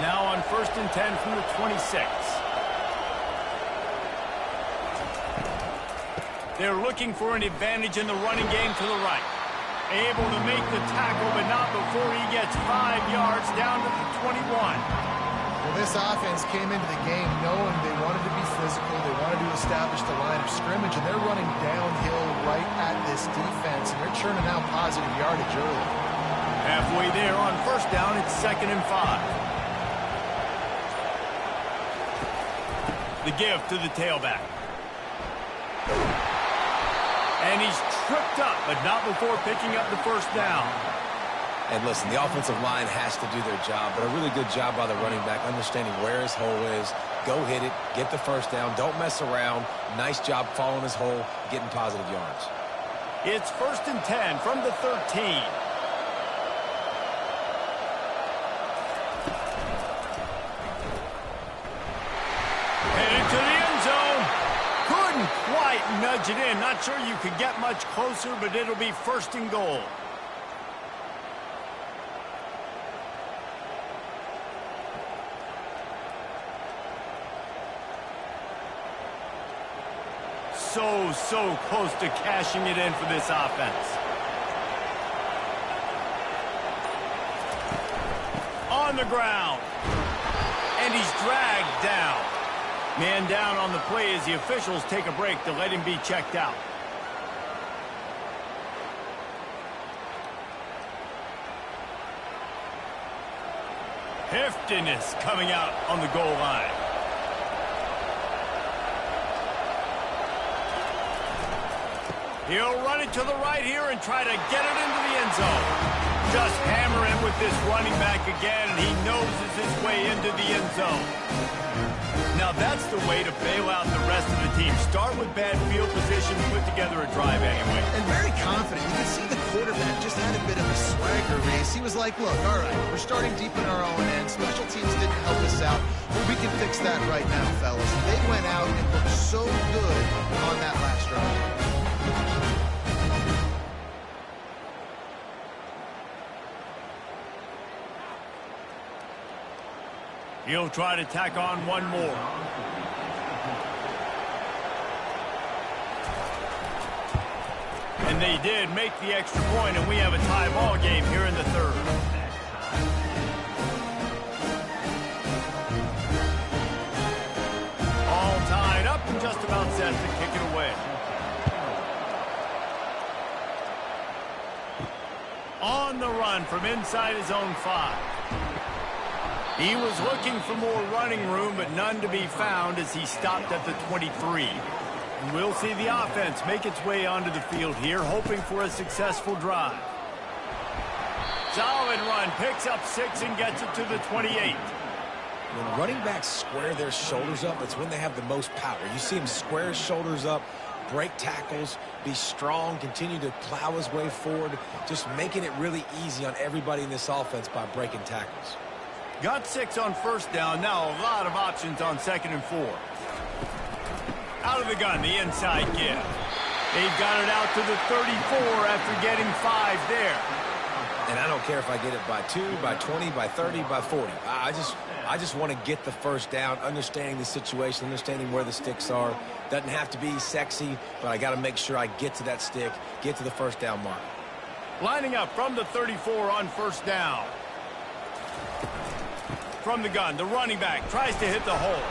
Now on 1st and 10 from the 26. They're looking for an advantage in the running game to the right. Able to make the tackle, but not before he gets 5 yards down to the 21. Well, this offense came into the game knowing they wanted to be physical, they wanted to establish the line of scrimmage, and they're running downhill right at this defense, and they're churning out positive yardage early. Halfway there on 1st down, it's 2nd and 5. The give to the tailback. And he's tripped up, but not before picking up the first down. And listen, the offensive line has to do their job, but a really good job by the running back, understanding where his hole is. Go hit it, get the first down, don't mess around. Nice job following his hole, getting positive yards. It's 1st and 10 from the 13. Headed to the end zone. Couldn't quite nudge it in. Not sure you could get much closer, but it'll be 1st and goal. So close to cashing it in for this offense. On the ground. And he's dragged down. Man down on the play as the officials take a break to let him be checked out. Heftiness coming out on the goal line. He'll run it to the right here and try to get it into the end zone. Just hammer him with this running back again, and he noses his way into the end zone. Now that's the way to bail out the rest of the team. Start with bad field position, put together a drive anyway. And very confident. You can see the quarterback just had a bit of a swagger race. He was like, look, all right, we're starting deep in our own end. Special teams didn't help us out, but we can fix that right now, fellas. They went out and looked so good on that last drive. He'll try to tack on one more. And they did make the extra point, and we have a tie ball game here in the 3rd. All tied up and just about set to kick it away. On the run from inside his own 5. He was looking for more running room, but none to be found as he stopped at the 23. And we'll see the offense make its way onto the field here, hoping for a successful drive. Solid run, picks up 6 and gets it to the 28. When running backs square their shoulders up, it's when they have the most power. You see him square his shoulders up, break tackles, be strong, continue to plow his way forward, just making it really easy on everybody in this offense by breaking tackles. Got 6 on 1st down. Now a lot of options on 2nd and 4. Out of the gun, the inside give. They've got it out to the 34 after getting 5 there. And I don't care if I get it by 2, by 20, by 30, by 40. I just want to get the first down, understanding the situation, understanding where the sticks are. Doesn't have to be sexy, but I got to make sure I get to that stick, get to the first down mark. Lining up from the 34 on first down. From the gun, the running back tries to hit the hole.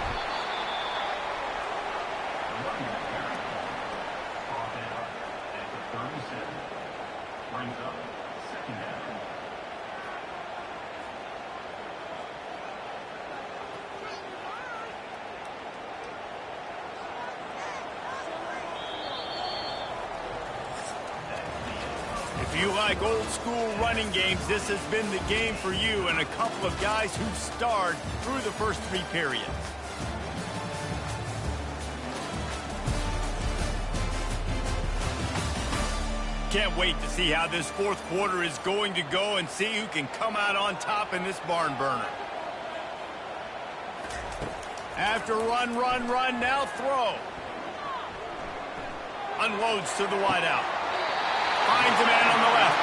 If you like old school running games, this has been the game for you and a couple of guys who starred through the first 3 periods. Can't wait to see how this fourth quarter is going to go and see who can come out on top in this barn burner. After run, now throw. Unloads to the wideout. Finds a man on the left.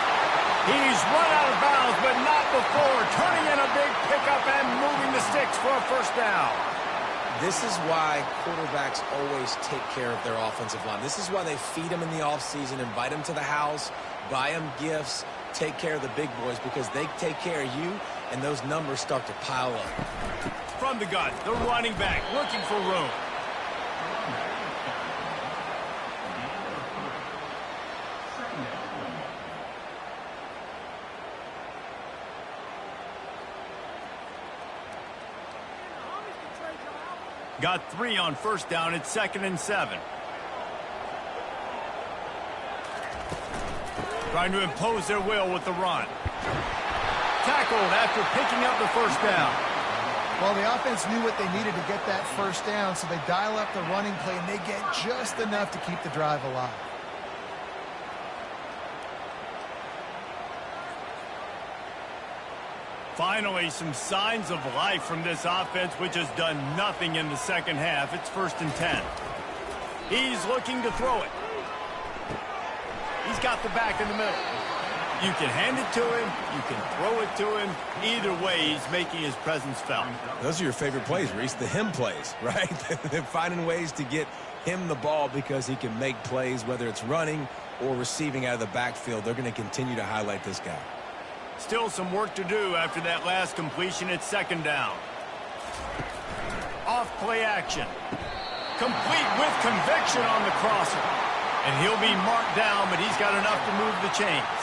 He's run out of bounds, but not before. Turning in a big pickup and moving the sticks for a first down. This is why quarterbacks always take care of their offensive line. This is why they feed them in the offseason, invite them to the house, buy them gifts, take care of the big boys, because they take care of you, and those numbers start to pile up. From the gun, the running back looking for room. Got 3 on first down. It's 2nd and 7. Trying to impose their will with the run. Tackled after picking up the first down. Well, the offense knew what they needed to get that first down, so they dial up the running play, and they get just enough to keep the drive alive. Finally, some signs of life from this offense, which has done nothing in the second half. It's 1st and 10. He's looking to throw it. He's got the back in the middle. You can hand it to him. You can throw it to him. Either way, he's making his presence felt. Those are your favorite plays, Reese, the him plays, right? They're finding ways to get him the ball because he can make plays, whether it's running or receiving out of the backfield. They're going to continue to highlight this guy. Still some work to do after that last completion. It's 2nd down. Off play action. Complete with conviction on the crosser. And he'll be marked down, but he's got enough to move the chains.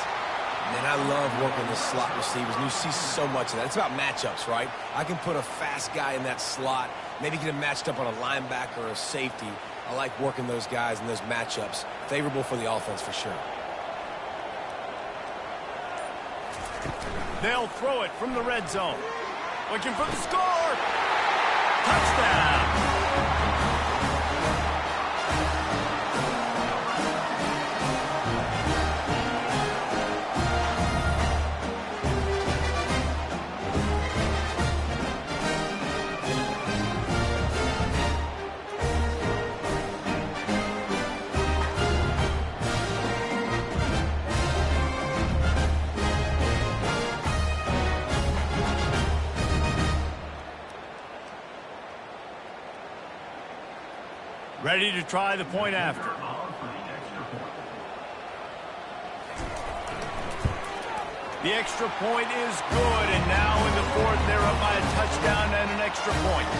Man, I love working the slot receivers, and you see so much of that. It's about matchups, right? I can put a fast guy in that slot, maybe get him matched up on a linebacker or a safety. I like working those guys in those matchups. Favorable for the offense for sure. They'll throw it from the red zone. Looking for the score. Touchdown. Ready to try the point after. The extra point is good, and now in the fourth, they're up by a touchdown and an extra point.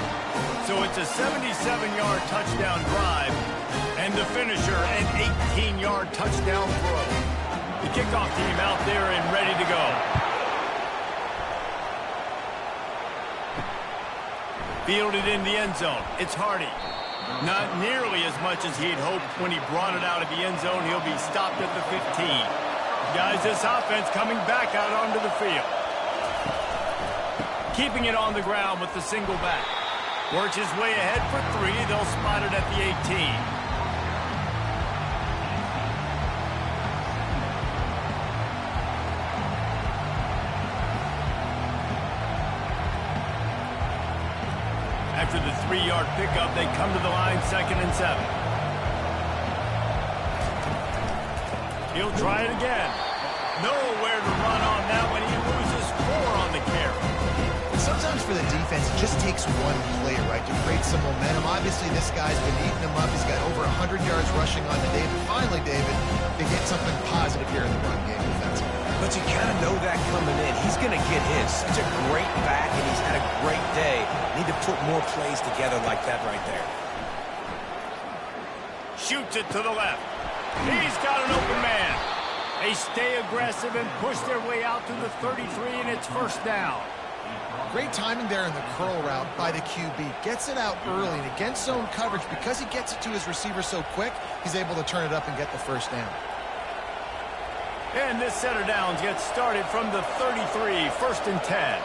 So it's a 77-yard touchdown drive, and the finisher, an 18-yard touchdown throw. The kickoff team out there and ready to go. Fielded in the end zone. It's Hardy. Not nearly as much as he'd hoped when he brought it out of the end zone. He'll be stopped at the 15. Guys, this offense coming back out onto the field. Keeping it on the ground with the single back. Works his way ahead for 3. They'll spot it at the 18. After the 3-yard pickup, they come to the line, 2nd and 7. He'll try it again. Nowhere to run on that one. He loses 4 on the carry. sometimes for the defense, it just takes one play, right, to create some momentum. Obviously, this guy's been eating them up. He's got over 100 yards rushing on the day. But finally, David, they get something positive here in the run game defensively. But you kind of know that coming in. He's going to get his. Such a great back, and he's had a great day. Need to put more plays together like that right there. Shoots it to the left. He's got an open man. They stay aggressive and push their way out to the 33, and it's first down. Great timing there in the curl route by the QB. Gets it out early, and against zone coverage, because he gets it to his receiver so quick, he's able to turn it up and get the first down. And this set of downs gets started from the 33, first and 10.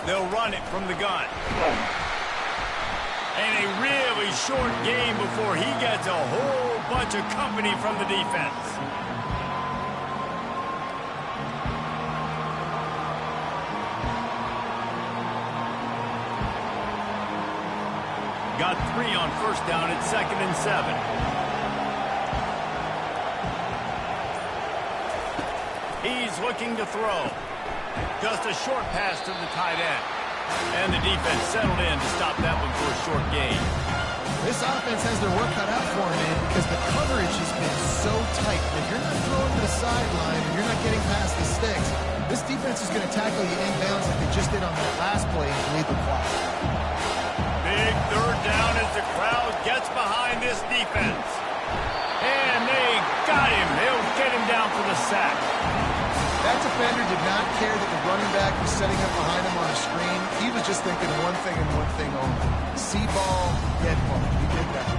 They'll run it from the gun. And a really short game before he gets a whole bunch of company from the defense. Got 3 on first down at 2nd and 7. He's looking to throw. Just a short pass to the tight end. And the defense settled in to stop that one for a short gain. This offense has their work cut out for them, man, because the coverage has been so tight. If you're not throwing to the sideline and you're not getting past the sticks, this defense is going to tackle you inbounds like they just did on that last play and lead the clock. Big third down as the crowd gets behind this defense. And they got him. They'll get him down for the sack. That defender did not care that the running back was setting up behind him on a screen. He was just thinking one thing and one thing only. See ball, get ball. He did that.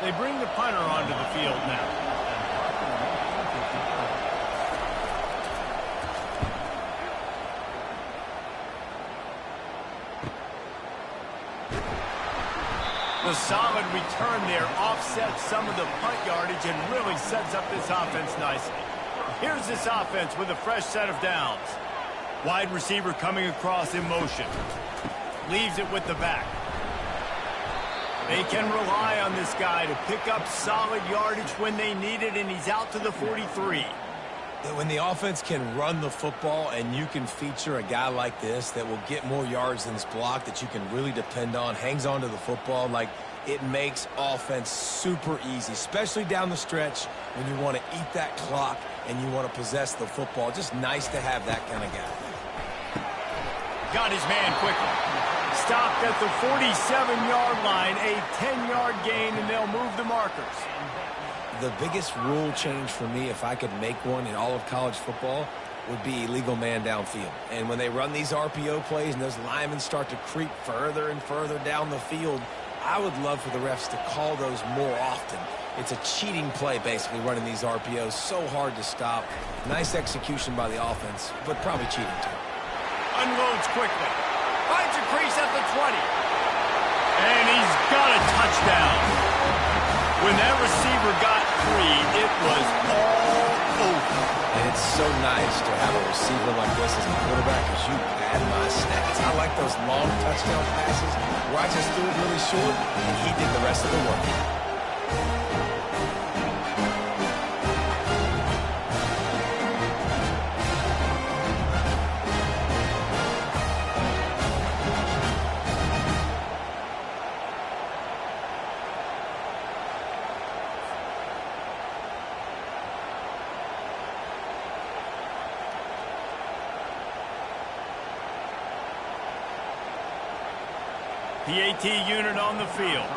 They bring the punter onto the field now. The solid return there offsets some of the punt yardage and really sets up this offense nicely. Here's this offense with a fresh set of downs. Wide receiver coming across in motion. Leaves it with the back. They can rely on this guy to pick up solid yardage when they need it, and he's out to the 43. When the offense can run the football and you can feature a guy like this that will get more yards than this block that you can really depend on, hangs on to the football, like it makes offense super easy, especially down the stretch when you want to eat that clock and you want to possess the football. Just nice to have that kind of guy. Got his man quickly. Stopped at the 47-yard line, a 10-yard gain, and they'll move the markers. The biggest rule change for me, if I could make one in all of college football, would be illegal man downfield. And when they run these RPO plays and those linemen start to creep further and further down the field, I would love for the refs to call those more often. It's a cheating play, basically, running these RPOs. So hard to stop. Nice execution by the offense, but probably cheating, too. Unloads quickly. Finds a crease at the 20. And he's got a touchdown. When that receiver got free, it was all over. And it's so nice to have a receiver like this as a quarterback because you had my stats. I like those long touchdown passes where I just threw it really short and he did the rest of the work. The AT unit on the field.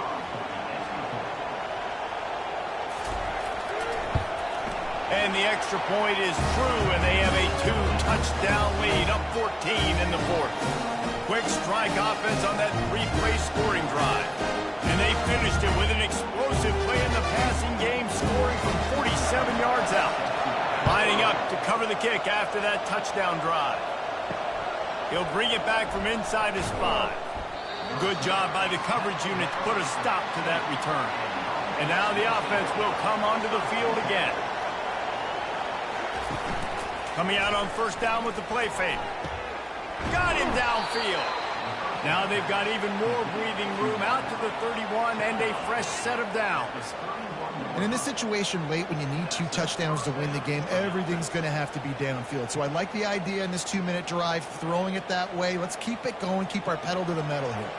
And the extra point is true, and they have a 2-touchdown lead, up 14 in the fourth. Quick strike offense on that 3-play scoring drive. And they finished it with an explosive play in the passing game, scoring from 47 yards out. Lining up to cover the kick after that touchdown drive. He'll bring it back from inside his 5. Good job by the coverage unit to put a stop to that return. And now the offense will come onto the field again. Coming out on first down with the play fake. Got him downfield. Now they've got even more breathing room out to the 31 and a fresh set of downs. And in this situation late when you need 2 touchdowns to win the game, everything's going to have to be downfield. So I like the idea in this 2-minute drive, throwing it that way. Let's keep it going, keep our pedal to the metal here.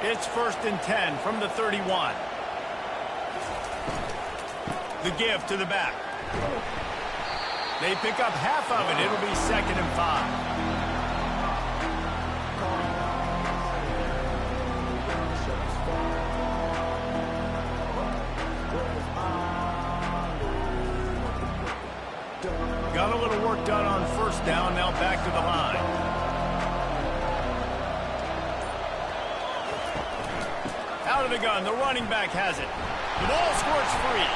It's 1st and 10 from the 31. The give to the back. They pick up half of it. It'll be 2nd and 5. Got a little work done on 1st down, now back to the line. Out of the gun, the running back has it. The ball squirts free.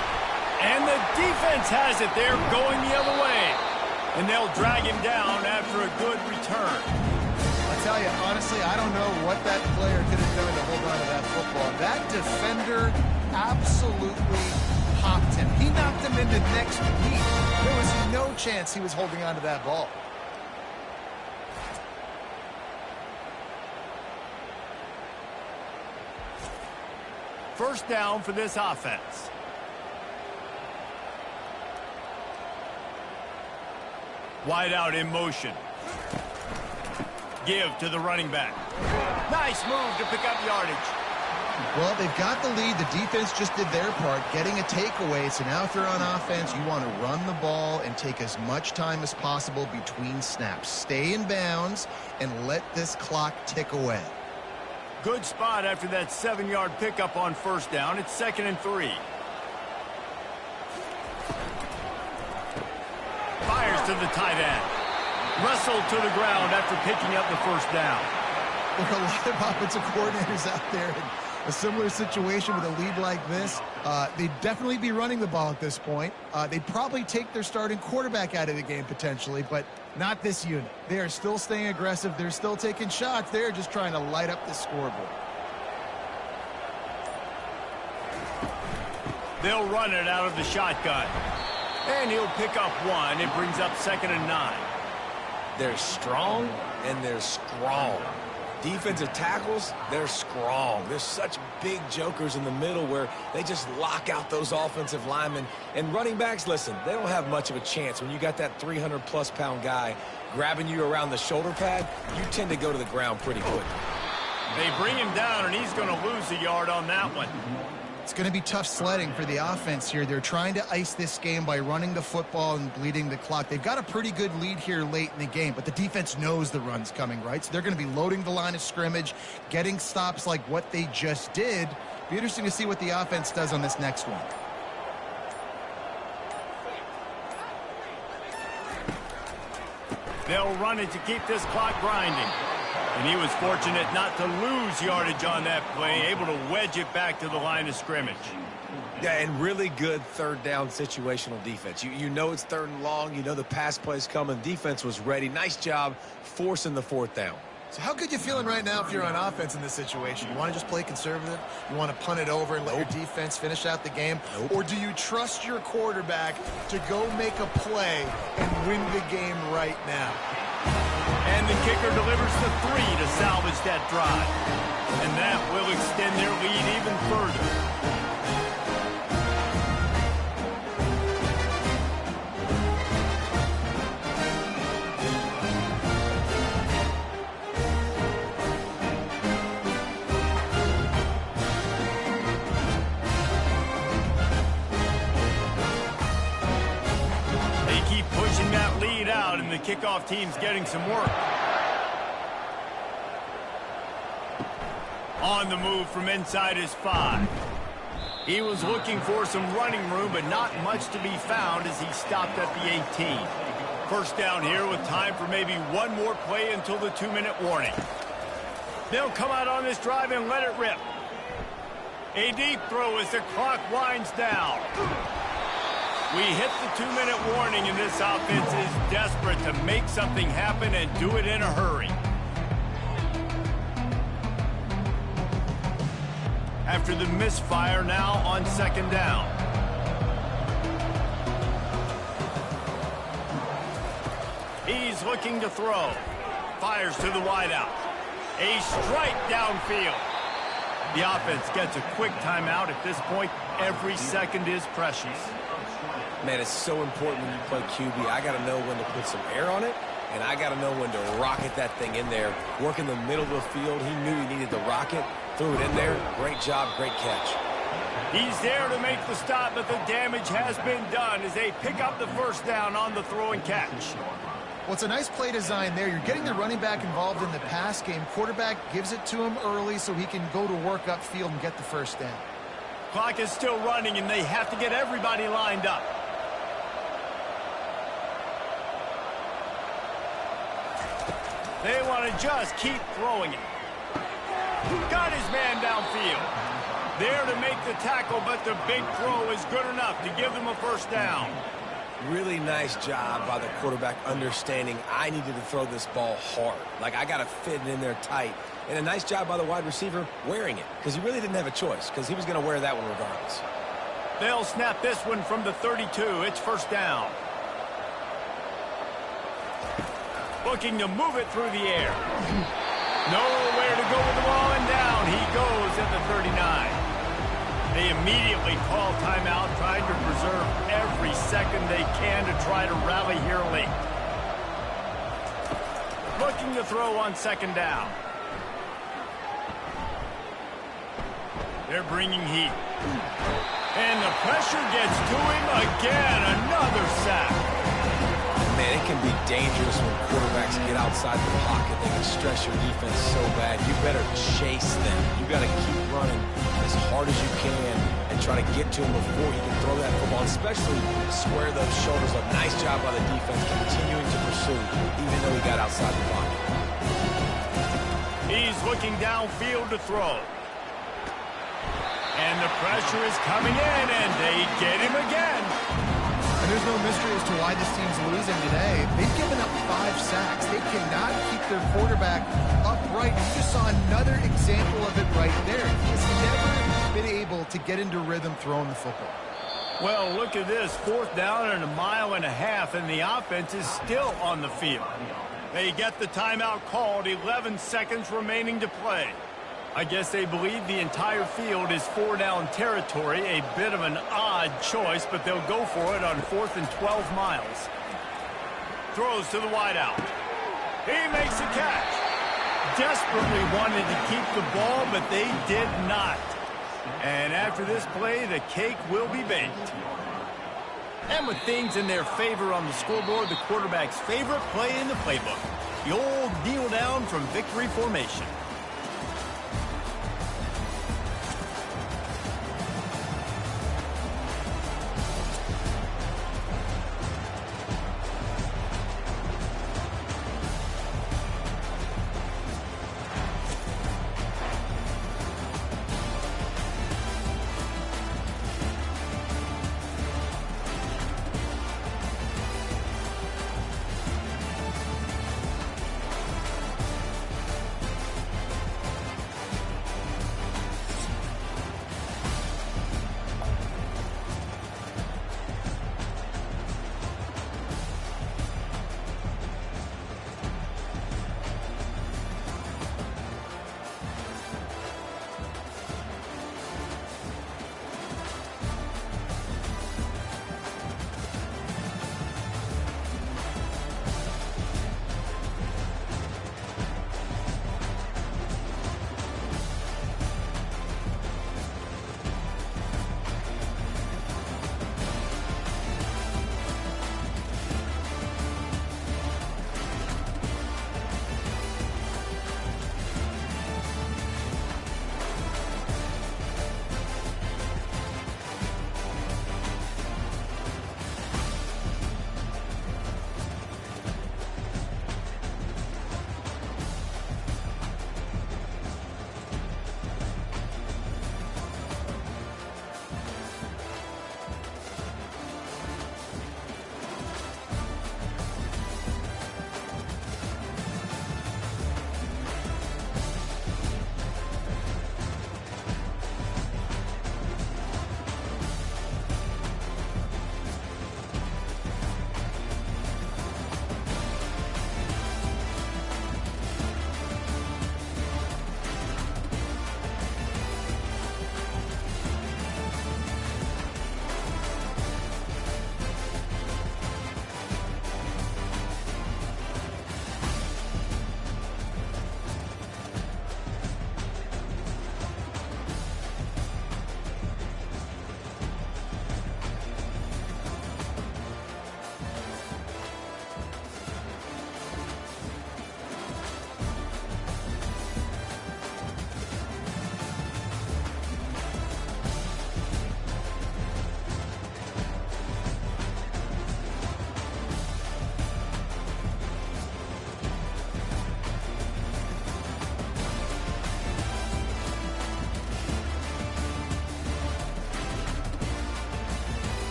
And the defense has it. They're going the other way. And they'll drag him down after a good return. I'll tell you, honestly, I don't know what that player could have done to hold on to that football. That defender absolutely popped him. He knocked him into next week. There was no chance he was holding on to that ball. First down for this offense. Wide out in motion. Give to the running back. Nice move to pick up yardage. Well, they've got the lead. The defense just did their part, getting a takeaway. So now if you're on offense, you want to run the ball and take as much time as possible between snaps. Stay in bounds and let this clock tick away. Good spot after that 7-yard pickup on 1st down. It's 2nd and 3. Fires to the tight end. Wrestled to the ground after picking up the 1st down. There are a lot of offensive coordinators out there in a similar situation with a lead like this. They'd definitely be running the ball at this point. They'd probably take their starting quarterback out of the game potentially, but not this unit. They are still staying aggressive. They're still taking shots. They're just trying to light up the scoreboard. They'll run it out of the shotgun. And he'll pick up 1. It brings up 2nd and 9. They're strong and they're strong. Defensive tackles, they're strong. There's such big jokers in the middle where they just lock out those offensive linemen. And running backs, listen, they don't have much of a chance. When you got that 300-plus pound guy grabbing you around the shoulder pad, you tend to go to the ground pretty quick. They bring him down, and he's going to lose a yard on that one. It's going to be tough sledding for the offense here. They're trying to ice this game by running the football and bleeding the clock. They've got a pretty good lead here late in the game, but the defense knows the run's coming, right? So they're going to be loading the line of scrimmage, getting stops like what they just did. Be interesting to see what the offense does on this next one. They'll run it to keep this clock grinding. And he was fortunate not to lose yardage on that play, able to wedge it back to the line of scrimmage. Yeah, and really good 3rd down situational defense. You know it's 3rd and long. You know the pass play's coming. Defense was ready. Nice job forcing the 4th down. So how good you feeling right now if you're on offense in this situation? You want to just play conservative? You want to punt it over and let your defense finish out the game? Or do you trust your quarterback to go make a play and win the game right now? And the kicker delivers the 3 to salvage that drive. And that will extend their lead even further. They keep pushing that lead out, and the kickoff team's getting some work. On the move from inside his 5. He was looking for some running room, but not much to be found as he stopped at the 18. First down here with time for maybe one more play until the 2-minute warning. They'll come out on this drive and let it rip. A deep throw as the clock winds down. We hit the 2-minute warning, and this offense is desperate to make something happen and do it in a hurry. After the misfire, now on 2nd down. He's looking to throw. Fires to the wideout. A strike downfield. The offense gets a quick timeout. At this point, every second is precious. Man, it's so important when you play QB. I got to know when to put some air on it, and I got to know when to rocket that thing in there. Work in the middle of the field. He knew he needed the rocket. Threw it in there. Great job, great catch. He's there to make the stop, but the damage has been done as they pick up the first down on the throw and catch. Well, it's a nice play design there. You're getting the running back involved in the pass game. Quarterback gives it to him early so he can go to work upfield and get the first down. Clock is still running, and they have to get everybody lined up. They want to just keep throwing it. Got his man downfield. There to make the tackle, but the big throw is good enough to give them a first down. Really nice job by the quarterback understanding I needed to throw this ball hard. Like, I got to fit it in there tight. And a nice job by the wide receiver wearing it, because he really didn't have a choice, because he was going to wear that one regardless. They'll snap this one from the 32. It's first down. Looking to move it through the air. Nowhere to go with the ball, and down he goes at the 39. They immediately call timeout, trying to preserve every second they can to try to rally here late. Looking to throw on second down. They're bringing heat. And the pressure gets to him again. Another sack. Man, it can be dangerous when quarterbacks get outside the pocket. They can stress your defense so bad. You better chase them. You got to keep running as hard as you can and try to get to him before he can throw that football, especially square those shoulders up. Nice job by the defense continuing to pursue, even though he got outside the pocket. He's looking downfield to throw. And the pressure is coming in, and they get him again. And there's no mystery as to why this team's losing today. They've given up 5 sacks. They cannot keep their quarterback upright. You just saw another example of it right there. He's never been able to get into rhythm throwing the football. Well, look at this. 4th down and 1.5 miles, and the offense is still on the field. They get the timeout called. 11 seconds remaining to play. I guess they believe the entire field is 4-down territory. A bit of an odd choice, but they'll go for it on 4th and 12 miles. Throws to the wideout. He makes a catch. Desperately wanted to keep the ball, but they did not. And after this play, the cake will be baked. And with things in their favor on the scoreboard, the quarterback's favorite play in the playbook. The old kneel down from victory formation.